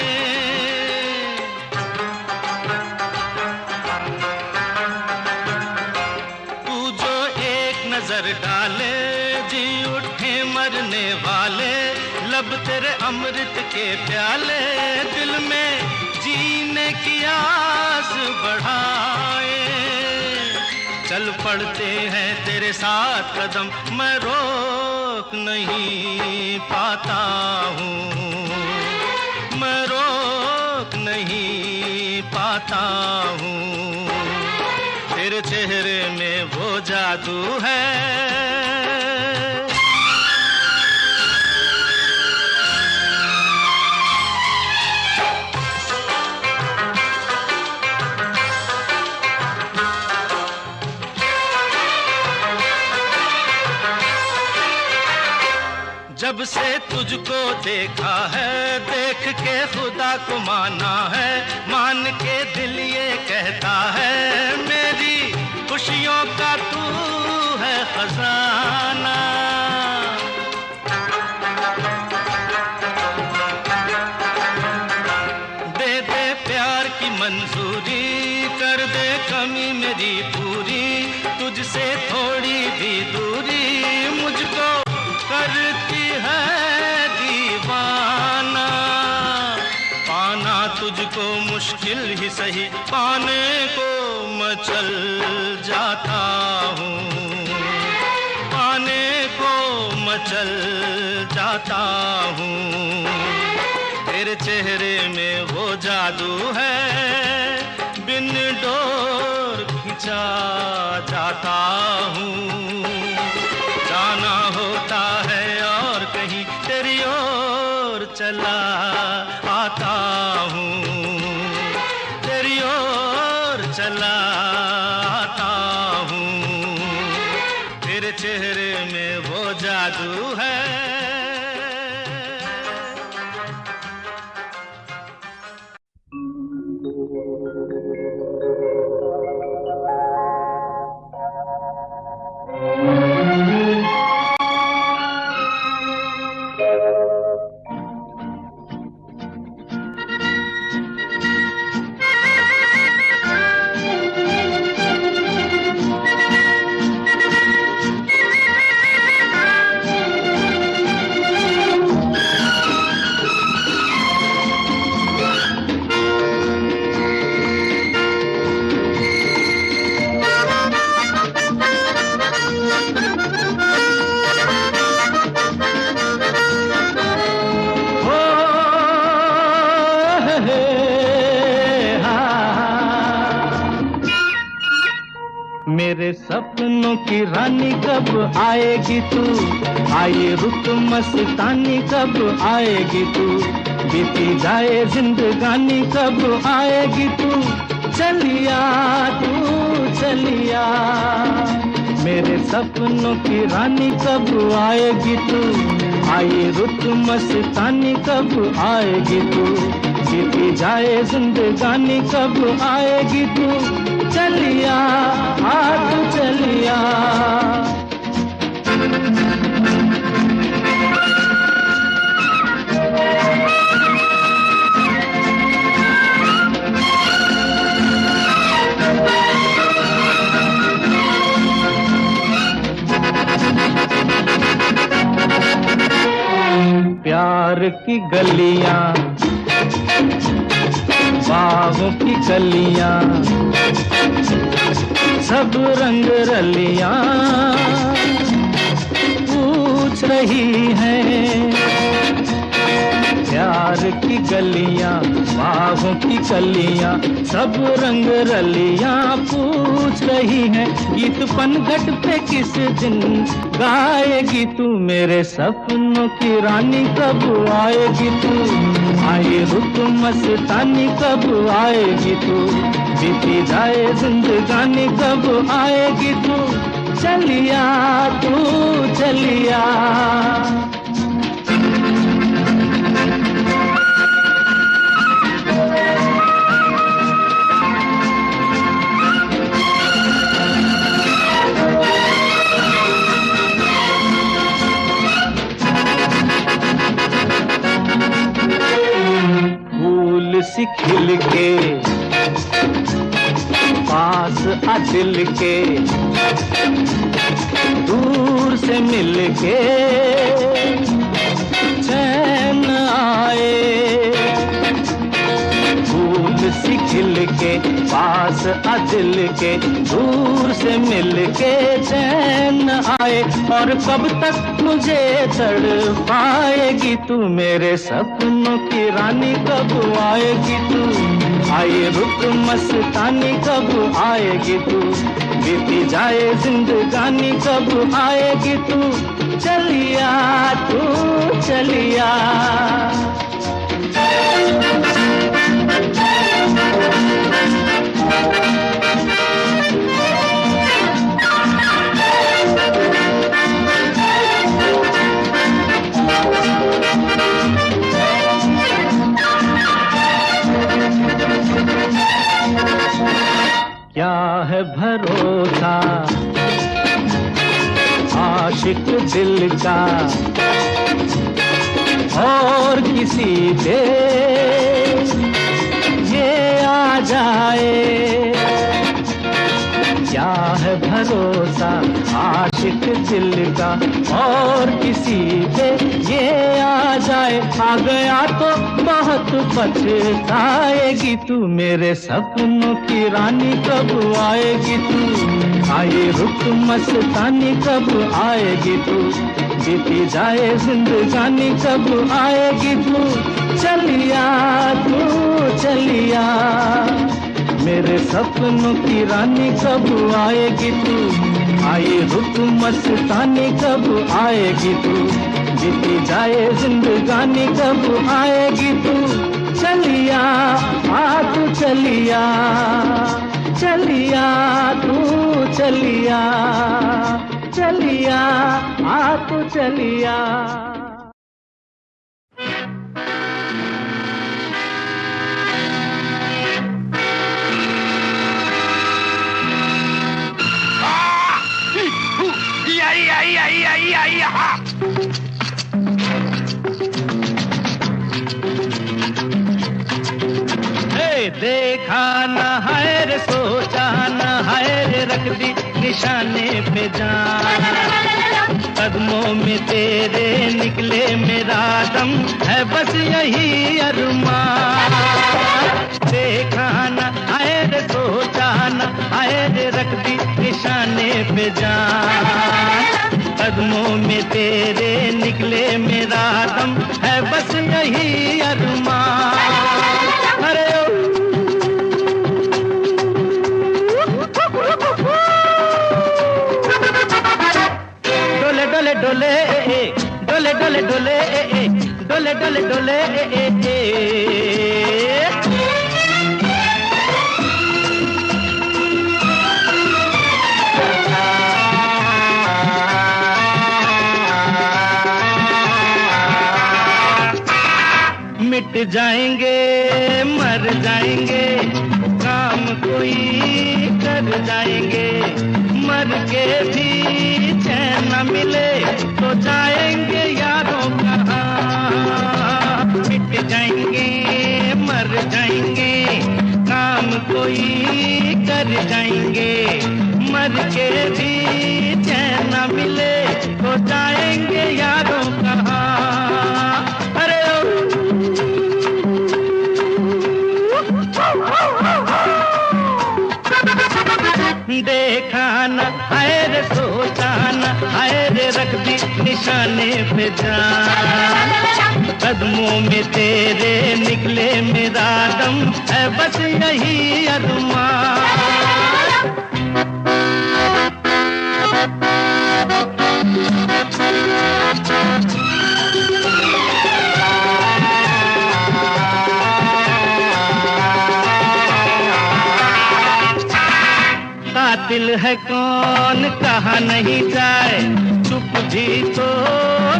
तू जो एक नजर डाले जी उठे मरने वाले, लब तेरे अमृत के प्याले, दिल में जीने की आस बढ़ाए। चल पड़ते हैं तेरे साथ कदम, मैं रोक नहीं पाता हूँ, मैं रोक नहीं पाता हूँ। तेरे चेहरे में वो जादू है। जब से तुझको देखा है, देख के खुदा को माना है, मान के दिल ये कहता है, मेरी खुशियों का तू है खजाना। दे दे प्यार की मंजूरी, कर दे कमी मेरी पूरी, तुझसे थोड़ी भी दूरी मुझको करती है दीवाना। पाना तुझको मुश्किल ही सही, पाने को मैं चल जाता हूँ, पाने को मैं चल जाता हूँ। तेरे चेहरे में वो जादू है, बिन डोर खिंचा जाता हूँ। जाना होता है और कहीं तेरी ओर चला आता हूँ, तेरी ओर चला आता हूँ। तेरे चेहरे में वो जादू है। सपनों की रानी कब आएगी तू, आए रुत मस्तानी कब आएगी तू, बीती जाए जिंदगानी कब आएगी तू, चलिया तू चलिया, मेरे सपनों की रानी कब आएगी तू, आए रुत मस्तानी कब आएगी तू, बीती जाए जिंदगानी कब आएगी तू, चलिया तू चलिया। प्यार की गलियां, बागों की कलियां, सब रंग रलियां पूछ रही हैं, प्यार की गलियां, बागों की कलियां, सब रंग रलियां पूछ रही हैं, गीत पनघट पे किस दिन गाएगी तू, मेरे सपनों की रानी कब आएगी तू, आए रुत मस्तानी कब आएगी तू, बीती जाए जिंदगानी कब आएगी तू, चलिया तू चलिया। सी खिल के पास आ दिल के, दूर से मिल के चैन आए, फूल सी खिल के पास आ दिल के, दूर से मिल के चैन आए, और कब तक मुझे तड़पाएगी तू, मेरे सपनों की रानी कब आएगी तू, आए रुत मस्तानी कब आएगी तू, बीती जाए जिंदगानी कब आएगी तू, चलिया तू चलिया। क्या है भरोसा आशिक दिल का और किसी पे ये आ जाए, क्या है भरोसा आशिक दिल का और किसी पे ये आ जाए, आ गया तो बहुत पछताएगी तू, मेरे सपनों की रानी कब आएगी तू, आए रुत मस्तानी कब आएगी तू, बीती जाए जिंदगानी कब आएगी तू, चलिया तू चलिया, मेरे सपनों की रानी कब आएगी तू, आए रुत मस्तानी कब आएगी तू, बीती जाए जिंदगानी कब आएगी तू, चलिया तू चलिया, चलिया तू चलिया, चलिया तू चलिया। देखा न है रे सोचा न है रे रख दी निशाने पे जान, कदमों में तेरे निकले मेरा दम है बस यही अरमान, देखा न है रे सोचा न है रे रख दी निशाने पे जान, कदमों में तेरे निकले मेरा दम है बस यही अरमान। अरे डोले डोले डोले डोले डोले डोले डोले डोले मिट जाएंगे मर जाएंगे काम कोई कर जाएंगे मर के भी चैन न मिले तो जाएंगे यारों कहाँ मिट जाएंगे मर जाएंगे काम कोई कर जाएंगे मर के भी चैन न मिले तो जाएंगे यारों कहाँ अरे देखा न हाय रे सोचा न हाय रे रख दी निशाने पे जान कदमों में तेरे निकले मेरा दम है बस यही अरमान कातिल है कौन कहा नहीं जाए चुप भी तो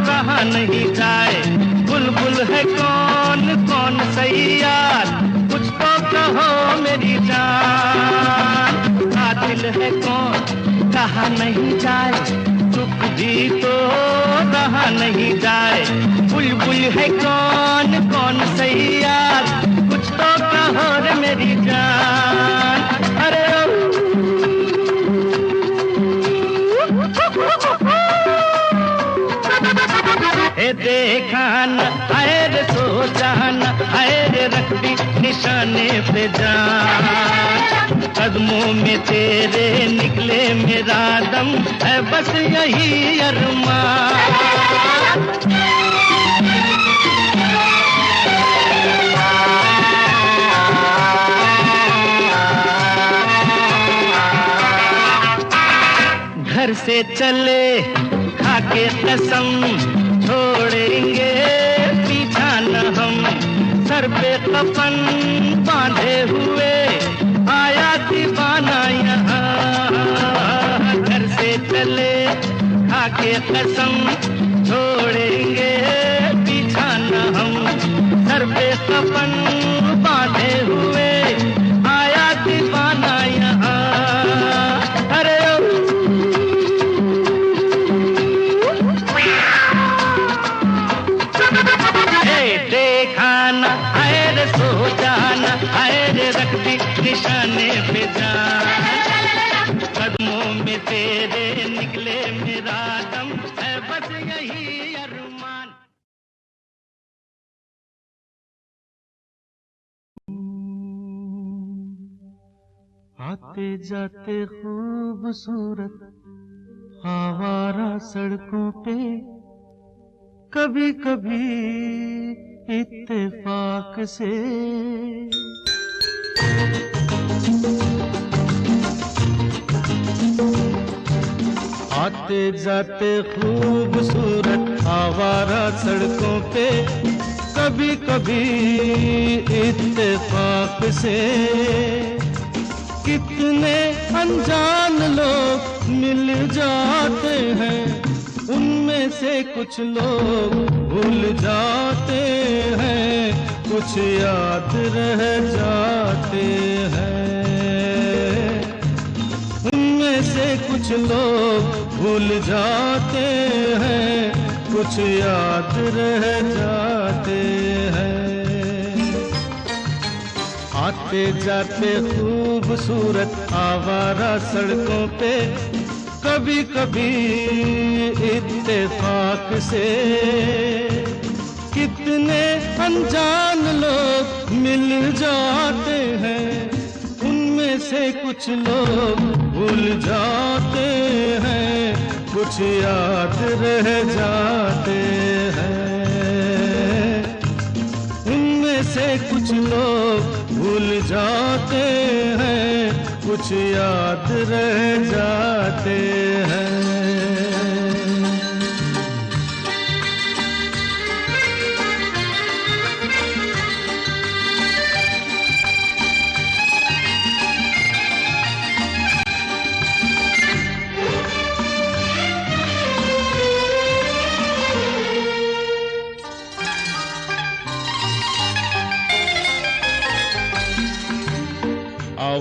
रहा नहीं जाए बुलबुल है कौन कौन सही यार कुछ तो कहो मेरी जान कातिल है कौन कहा नहीं जाए चुप भी तो रहा नहीं जाए बुलबुल है कौन कौन सही यार कुछ तो कहो रे मेरी जान अरे देखा न आए रे सोचा न आए रे रख दी निशाने पे जान कदमों में तेरे निकले मेरा दम है बस यही अरमान घर से चले खाके कसम छोड़ेंगे पीछा न हम सर पे कफन बांधे हुए आया दीवाना यहाँ घर से चले खाके कसम छोड़ेंगे पीछा न हम सर पे कफन बांधे हुए आया दीवाना यहाँ अरे देखा न आए रे सोचा न आए रे रख दी निशाने पे जान कदमों में तेरे निकले मेरा दम है बस यही अरमान आते जाते खूबसूरत आवारा सड़कों पे कभी कभी इत्तेफाक से आते जाते खूबसूरत आवारा सड़कों पे कभी कभी इत्तेफाक से कितने अनजान लोग मिल जाते हैं उनमें से कुछ लोग भूल जाते हैं कुछ याद रह जाते हैं उनमें से कुछ लोग भूल जाते हैं कुछ याद रह जाते हैं आते जाते खूबसूरत आवारा सड़कों पे कभी कभी इत्तेफाक से कितने अनजान लोग मिल जाते हैं उनमें से कुछ लोग भूल जाते हैं कुछ याद रह जाते हैं उनमें से कुछ लोग भूल जाते हैं कुछ याद रह जाते हैं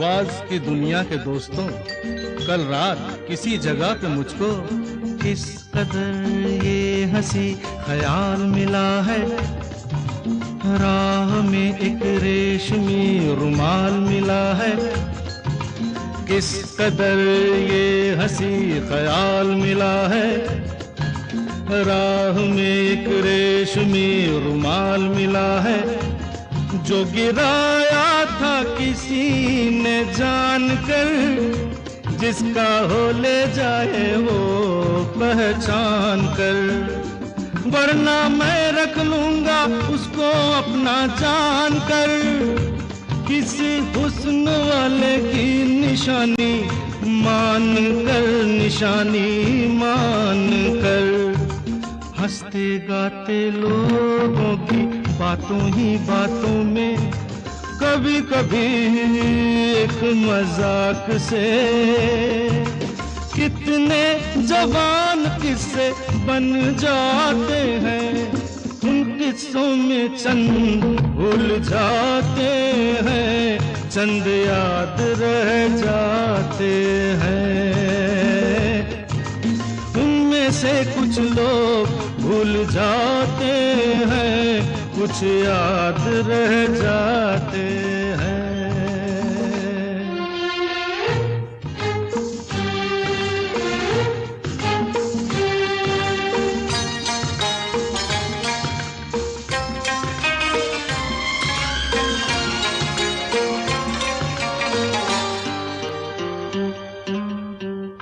आवाज की दुनिया के दोस्तों, कल रात किसी जगह पे मुझको किस कदर ये हंसी ख्याल मिला है, राह में एक रेशमी रुमाल मिला है। किस कदर ये हंसी ख्याल मिला है, राह में एक रेशमी रुमाल मिला है। जो गिराया था किसी ने जानकर, जिसका हो ले जाए वो पहचान कर, वरना मैं रख लूंगा उसको अपना जान कर। किसी हुस्न वाले की निशानी मान कर, निशानी मान कर, हंसते गाते लोगों की बातों ही बातों में कभी कभी एक मजाक से कितने जवान किस्से बन जाते हैं। उन किस्सों में चंद भूल जाते हैं, चंद याद रह जाते हैं। उनमें से कुछ लोग भूल जाते हैं, कुछ याद रह जाते हैं।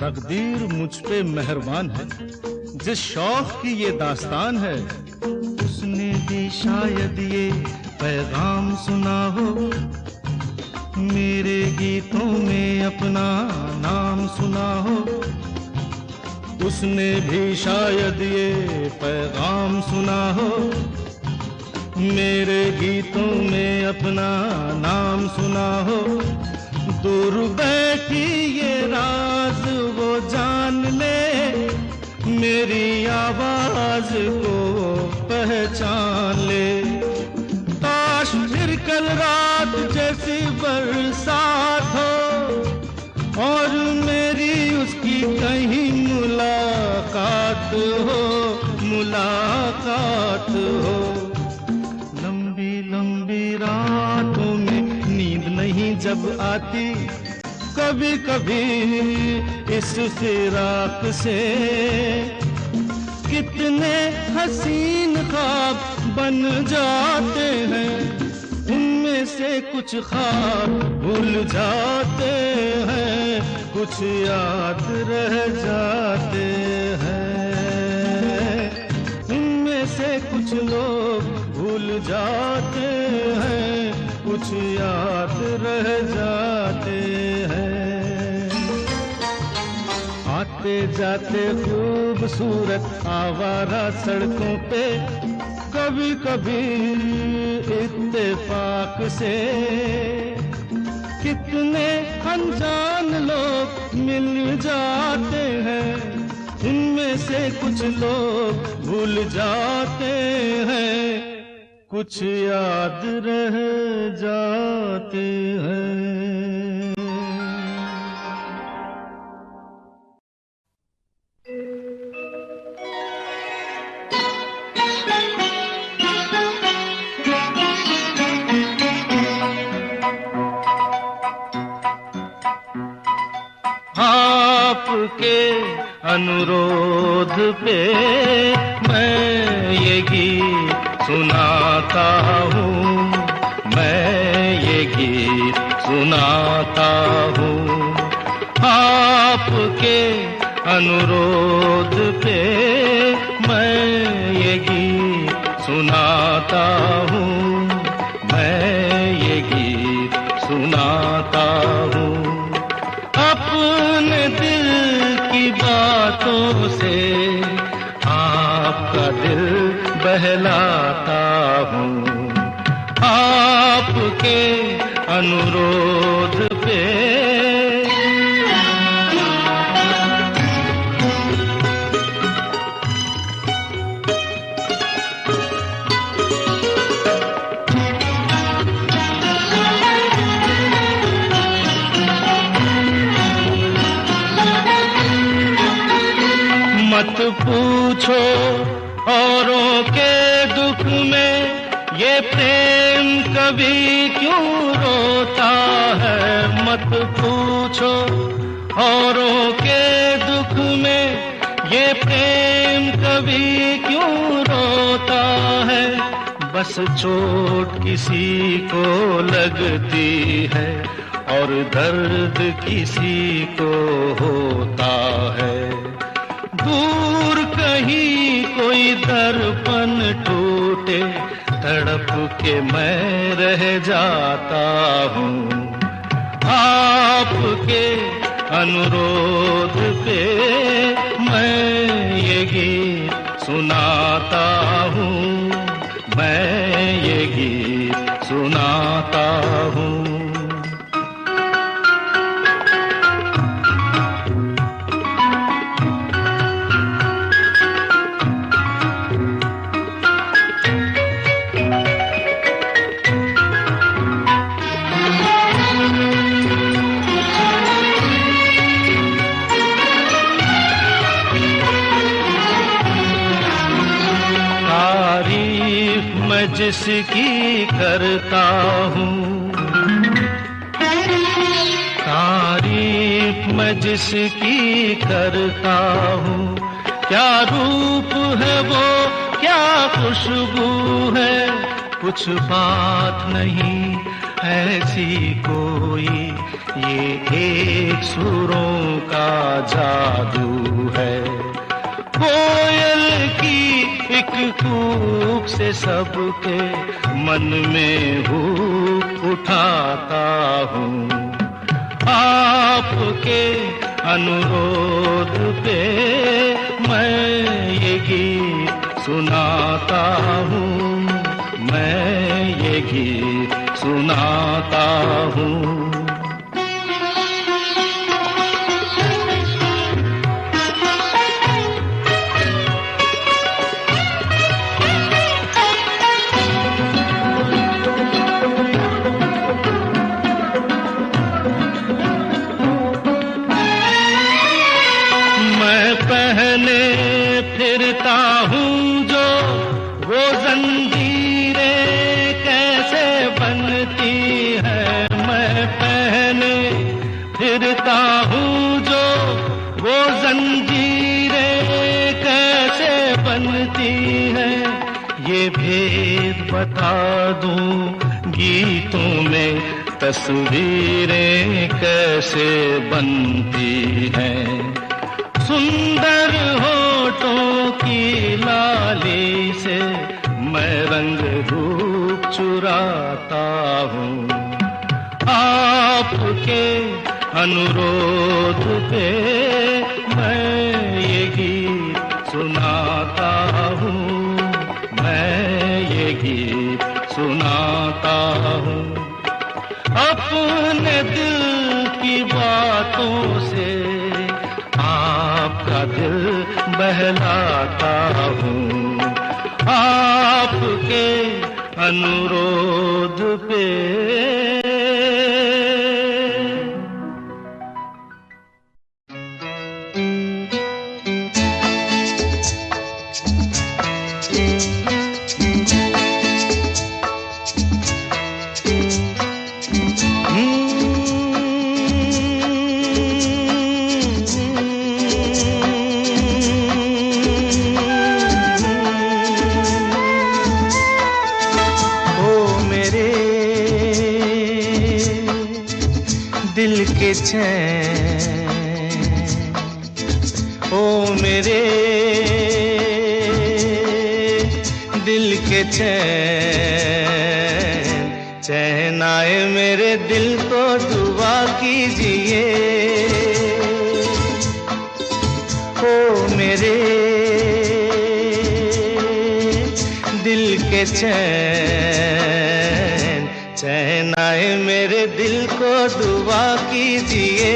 तकदीर मुझ पे मेहरबान है, जिस शौक की ये दास्तान है, उसने भी शायद ये पैगाम सुना हो। मेरे गीतों में अपना नाम सुना हो, उसने भी शायद ये पैगाम सुना हो। मेरे गीतों में अपना नाम सुना हो। दूर बैठी ये राज वो जान ले, मेरी आवाज को पहचान ले। काश फिर कल रात जैसी बरसात हो और मेरी उसकी कहीं मुलाकात हो, मुलाकात हो। लंबी लंबी रातों में नींद नहीं जब आती, कभी कभी इस फिराक से कितने हसीन ख्वाब बन जाते हैं। उनमें से कुछ ख्वाब भूल जाते हैं, कुछ याद रह जाते हैं। उनमें से कुछ लोग भूल जाते हैं, कुछ याद रह जाते हैं। आते जाते खूबसूरत आवारा सड़कों पे कभी कभी इत्तेफाक से कितने अनजान लोग मिल जाते हैं। उनमें से कुछ लोग भूल जाते हैं, कुछ याद रह जाते हैं। आपके अनुरोध पे मैं ये गीत सुनाता हूँ, मैं ये गीत सुनाता हूँ। आपके अनुरोध पे मैं ये गीत सुनाता हूँ, मैं ये गीत सुनाता हूँ। अपने दिल की बातों से आपका दिल बहलाता हूँ। आपके अनुरोध पे पूछो औरों के दुख में ये प्रेम कभी क्यों रोता है। मत पूछो औरों के दुख में ये प्रेम कभी क्यों रोता है। बस चोट किसी को लगती है और दर्द किसी को होता है। दूर कहीं कोई दर्पण टूटे तड़प के मैं रह जाता हूँ। आपके अनुरोध पे मैं ये गीत सुनाता हूँ। मैं ये गीत सुनाता हूँ। जिसकी करता हूँ तारीफ मैं जिसकी करता हूँ। क्या रूप है वो क्या खुशबू है। कुछ बात नहीं ऐसी कोई ये एक सुरों का जादू है। कोयल की एक कूक से सबके मन में हूक उठाता हूँ। आपके अनुरोध पे मैं ये गीत सुनाता हूँ। मैं ये गीत सुनाता हूँ। फिरता हूँ जो वो जंजीरें कैसे बनती है। मैं पहने फिरता हूँ जो वो जंजीरें कैसे बनती है। ये भेद बता दूँ गीतों में तस्वीरें कैसे बनती हैं। सुंदर होठों की लाली से मैं रंग रूप चुराता हूँ। आपके अनुरोध पे मैं ये गीत सुनाता हूँ। मैं ये गीत सुनाता हूँ। अपने दिल की बातों से आपका दिल बहलाता हूँ। आपके अनुरोध पे दिल के चैन ओ मेरे दिल के चैन चैन आए मेरे दिल को दुआ कीजिए। ओ मेरे दिल के चैन चैन आए मेरे दिल को दुआ कीजिए।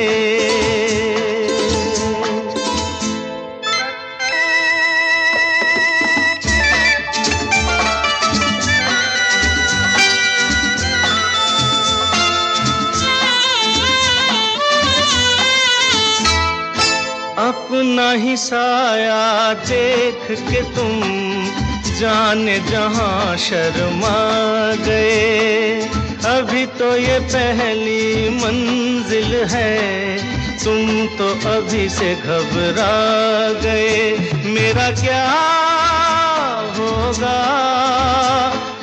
अपना ही साया देख के तुम जाने जहां शर्मा गए। अभी तो ये पहली मंजिल है, तुम तो अभी से घबरा गए। मेरा क्या होगा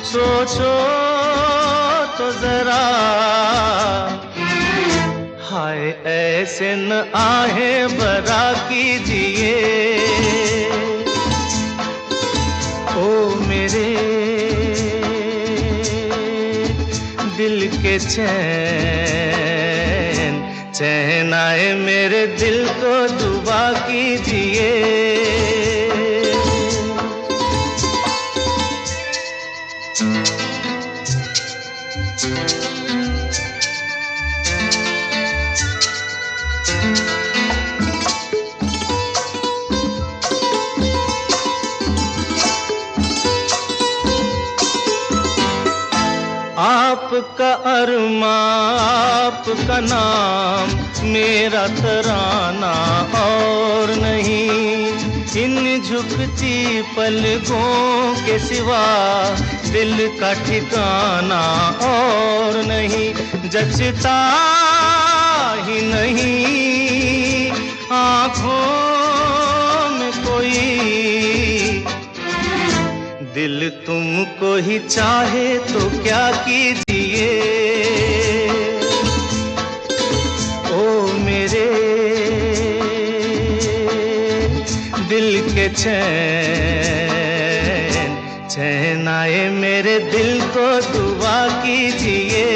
सोचो तो जरा, हाय ऐसे न आहे बरा कीजिए। ओ मेरे दिल के चैन, चैन आए मेरे दिल को दुआ कीजिए। आपका अरमा, आपका नाम, मेरा तराना और नहीं। इन झुकती पलकों के सिवा दिल का ठिकाना और नहीं। जचता ही नहीं आँखों में कोई, दिल तुमको ही चाहे तो क्या कीजिए। ओ मेरे दिल के चैन, चैन आए मेरे दिल को दुआ कीजिए।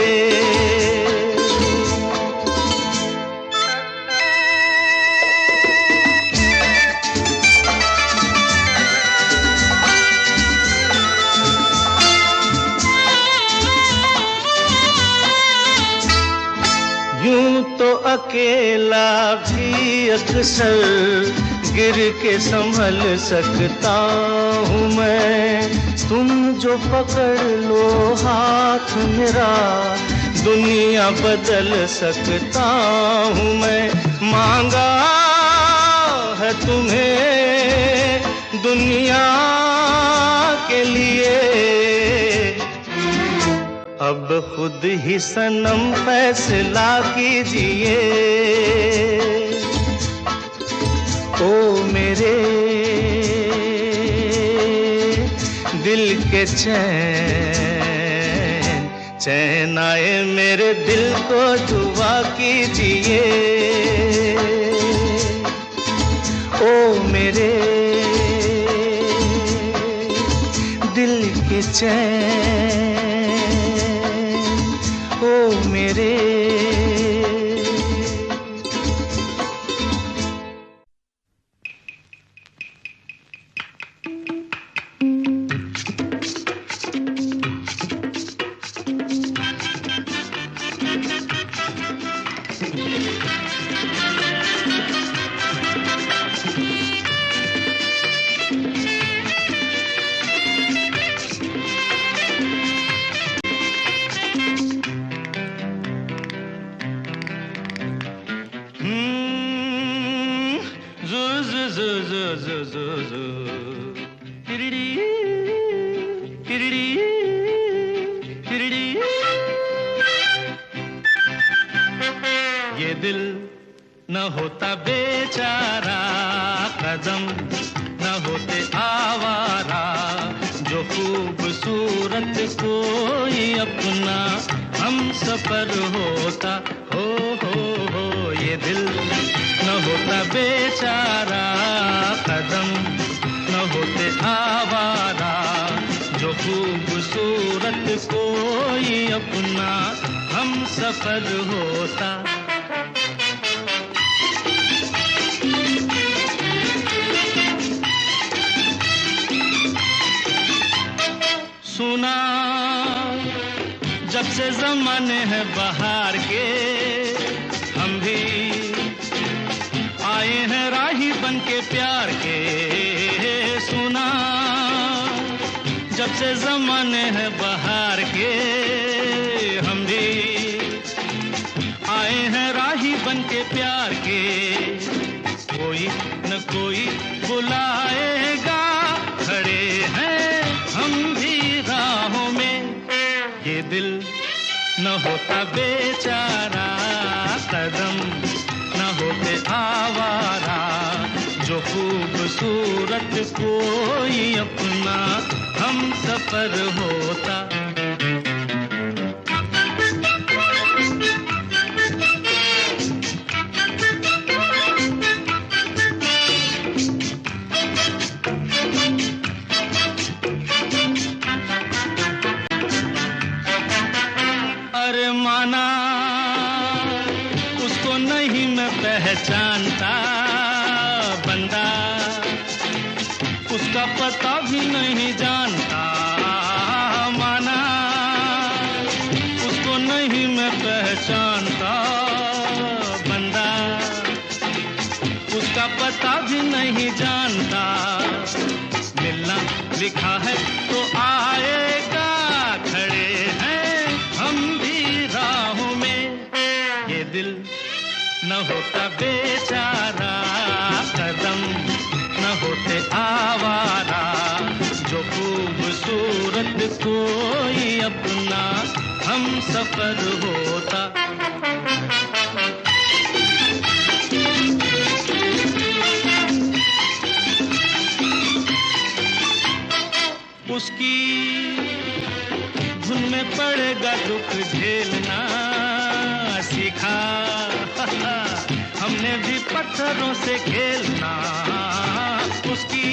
यूं तो अकेला भी अक्सर गिर के संभल सकता हूँ मैं। तुम जो पकड़ लो हाथ मेरा, दुनिया बदल सकता हूँ मैं। मांगा है तुम्हें दुनिया के लिए, अब खुद ही सनम फैसला कीजिए। ओ मेरे दिल के चैन, चैन आए मेरे दिल को दुआ कीजिए। ओ मेरे दिल के चैन, ओ मेरे। ये दिल न होता बेचारा, कदम न होते आवारा, जो खूबसूरत कोई अपना हम सफर होता। हो ये दिल न होता बेचारा, कदम न होते आवारा, जो खूबसूरत कोई अपना हम सफर होता। सुना जब से ज़माने हैं बहार के, हम भी आए हैं राही बन के प्यार के। सुना जब से ज़माने हैं बहार के, हम भी आए हैं राही बन के प्यार के। कोई न कोई बुलाएगा, खड़े हैं हम भी राहों में। ये दिल न होता बेचारा, कदम न होते आवारा, जो खूबसूरत कोई अपना हम सफर होता। अरे माना उसको नहीं मैं पहचानता, बंदा उसका पता भी नहीं जानता। माना उसको नहीं मैं पहचानता, बंदा उसका पता भी नहीं जानता। मिलना लिखा है तो आएगा, खड़े हैं हम भी राहों में। ये दिल न होता बेचारा, कदम न होते आवारा, जो खूबसूरत कोई अपना हम सफर होता। उसकी धुन में पड़ेगा दुख झेलना सीखा, हमने भी पत्थरों से खेलना। उसकी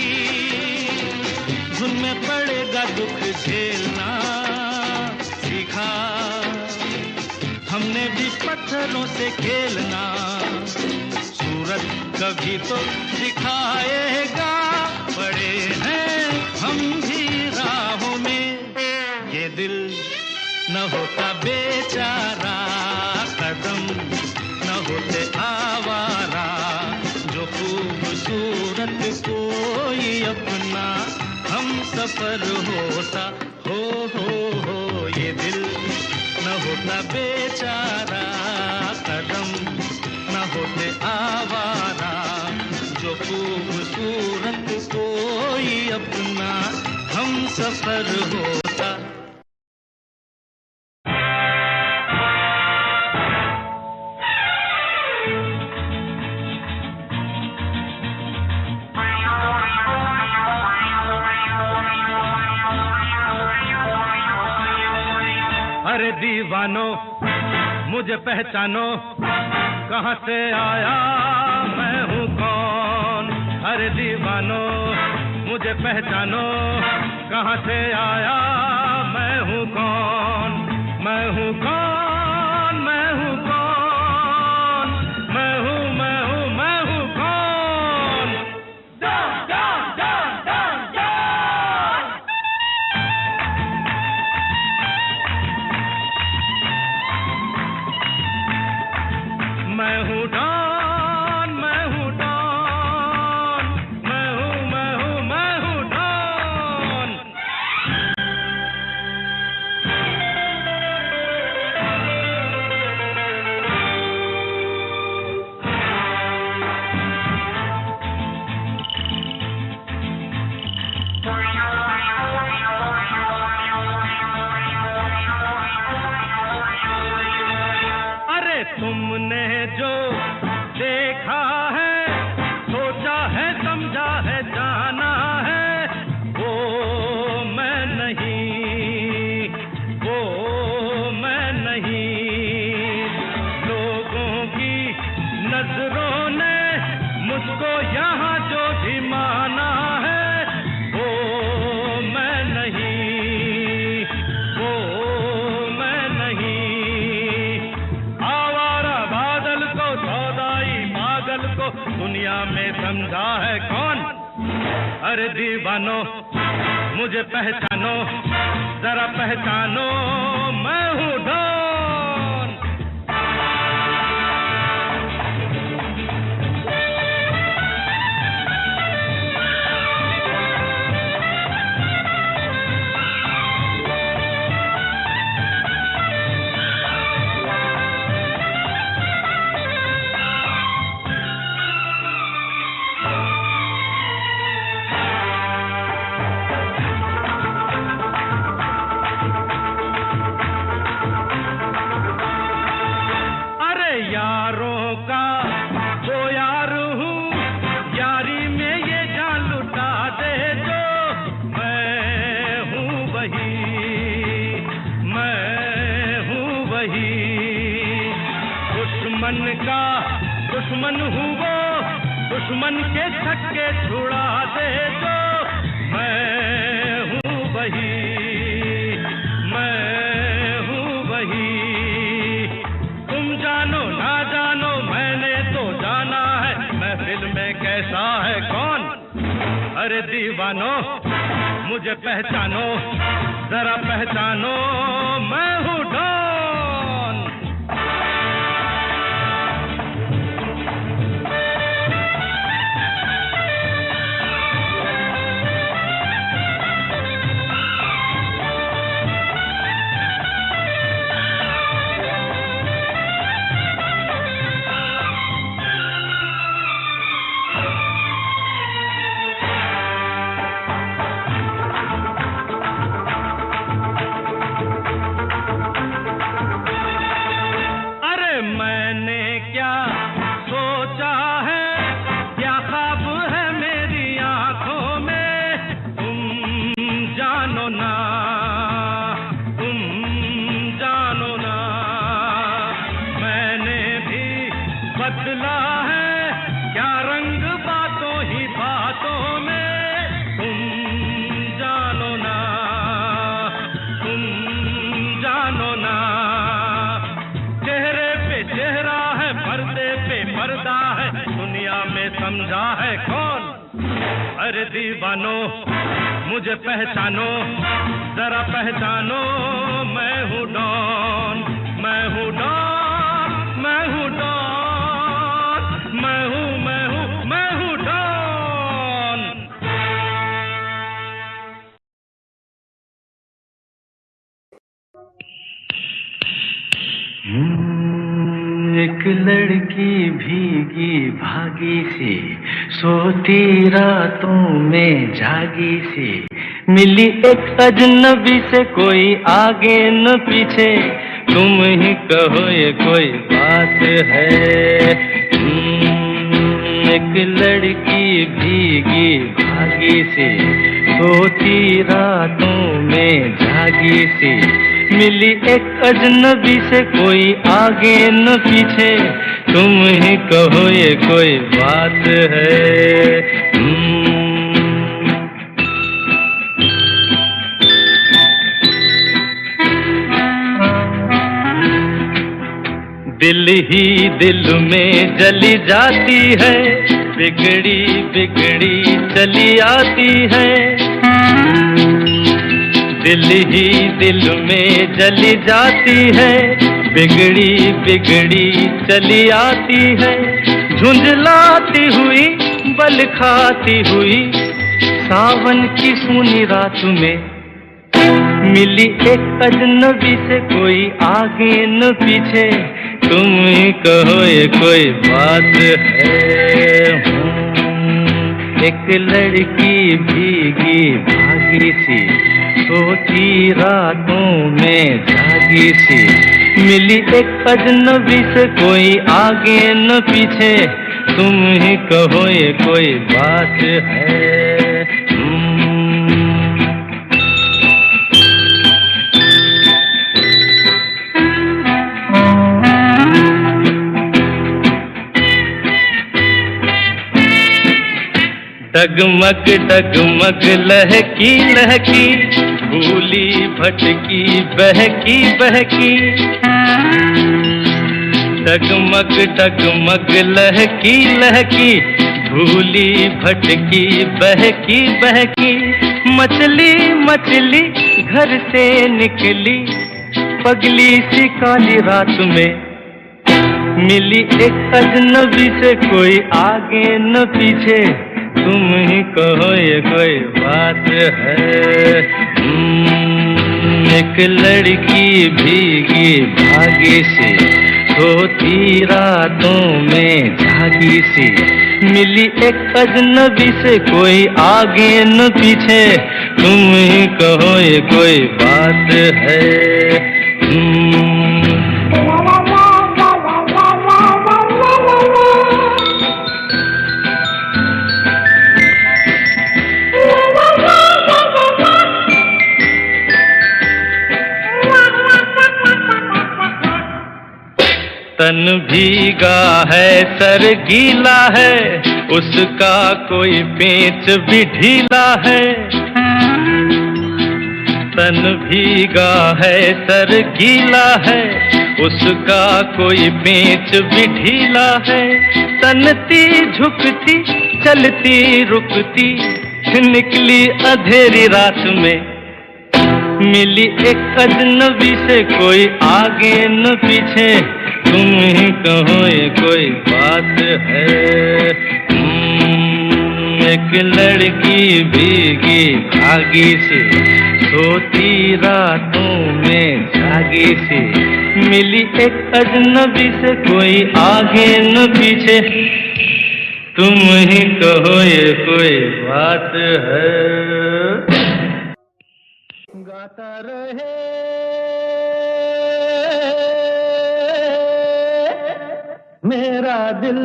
धुन में पड़ेगा दुख झेलना सीखा, हमने भी पत्थरों से खेलना। सूरत कभी तो दिखाएगा, बड़े हैं हम भी राहों में। ये दिल न होता बेचारा, कदम न होते आवारा, जो खूबसूरत कोई अपना हम सफर होता। हो ये दिल न होता बेचारा, कदम न होते आवारा, जो खूबसूरत कोई अपना हम सफर होता। अरे दीवानो मुझे पहचानो, कहाँ से आया मैं हूँ कौन। अरे दीवानो मुझे पहचानो, कहाँ से आया मैं हूँ कौन। मैं हूँ कौन, मैं हूँ कौन, मैं हूँ मैं हूँ मैं हूँ कौन। डॉन डॉन डॉन डॉन डॉन। मैं हूँ डॉन, मैं हूँ डॉन, मैं हूँ मैं हूँ मैं हूँ डॉन। अरे तुमने जो देखा है, सोचा है, समझा है, जाना है, वो मैं नहीं, वो मैं नहीं। लोगों की नजरों ने मुझको यहाँ जो भी माना है, वो मैं नहीं, वो मैं नहीं। आवारा बादल को, सौदाई पागल को दुनिया में समझा है कौन। अरे दीवानो मुझे पहचानो, जरा पहचानो, मैं हूँ डॉन। दुश्मन हूँ वो, दुश्मन के छक्के छुड़ा दे जो। मैं हूँ वही, मैं हूँ वही। तुम जानो ना जानो मैंने तो जाना है, महफिल में कैसा है कौन। अरे दीवानो मुझे पहचानो, जरा पहचानो, मैं हूँ डॉन। बदला है क्या रंग बातों ही बातों में, तुम जानो ना, तुम जानो ना। चेहरे पे चेहरा है, पर्दे पे पर्दा है, दुनिया में समझा है कौन। अरे दीवानो मुझे पहचानो, जरा पहचानो, मैं हूँ डॉन, मैं हूँ डॉन, मैं हूँ डॉन, मैं हूँ, मैं हूँ, मैं हूँ डॉन। एक लड़की भीगी भागी सी, सोती रातों में जागी सी, मिली एक अजनबी से, कोई आगे न पीछे, तुम ही कहो ये कोई बात है। एक लड़की भीगी भागी सी, सोती रातों में जागी सी, मिली एक अजनबी से, कोई आगे न पीछे, तुम ही कहो ये कोई बात है। दिल ही दिल में जली जाती है, बिगड़ी बिगड़ी चली आती है। दिल ही दिल में जली जाती है, बिगड़ी बिगड़ी चली आती है। झुंझलाती हुई बल खाती हुई, सावन की सूनी रात में, मिली एक अजनबी से, कोई आगे न पीछे, तुम ही कहो ये कोई बात है। एक लड़की भीगी भागी सी, सोती रातों में जागी सी, मिली एक अजनबी से, कोई आगे न पीछे, तुम ही कहो ये कोई बात है। डगमग डगमग लहकी लहकी, भूली भटकी बहकी बहकी। डगमग डगमग लहकी लहकी, भूली भटकी बहकी बहकी। मछली मछली घर से निकली, पगली सी काली रात में, मिली एक अजनबी से, कोई आगे न पीछे, तुम ही कहो ये कोई बात है। एक लड़की भीगी भागी सी, सोती रातों में जागी सी, मिली एक अजनबी से, कोई आगे न पीछे, तुम ही कहो ये कोई बात है। तन भीगा है सर गीला है, उसका कोई पेंच भी ढीला है। तन भीगा है सर गीला है, उसका कोई पेंच भी ढीला है। तनती झुकती चलती रुकती निकली अंधेरी रात में, मिली एक अजनबी से कोई आगे न पीछे, तुम ही कहो ये कोई बात है। एक लड़की भीगी भागी सी, सोती रातों में जागी सी, मिली एक अजनबी से कोई आगे न पीछे, तुम ही कहो ये कोई बात है। गाता रहे मेरा दिल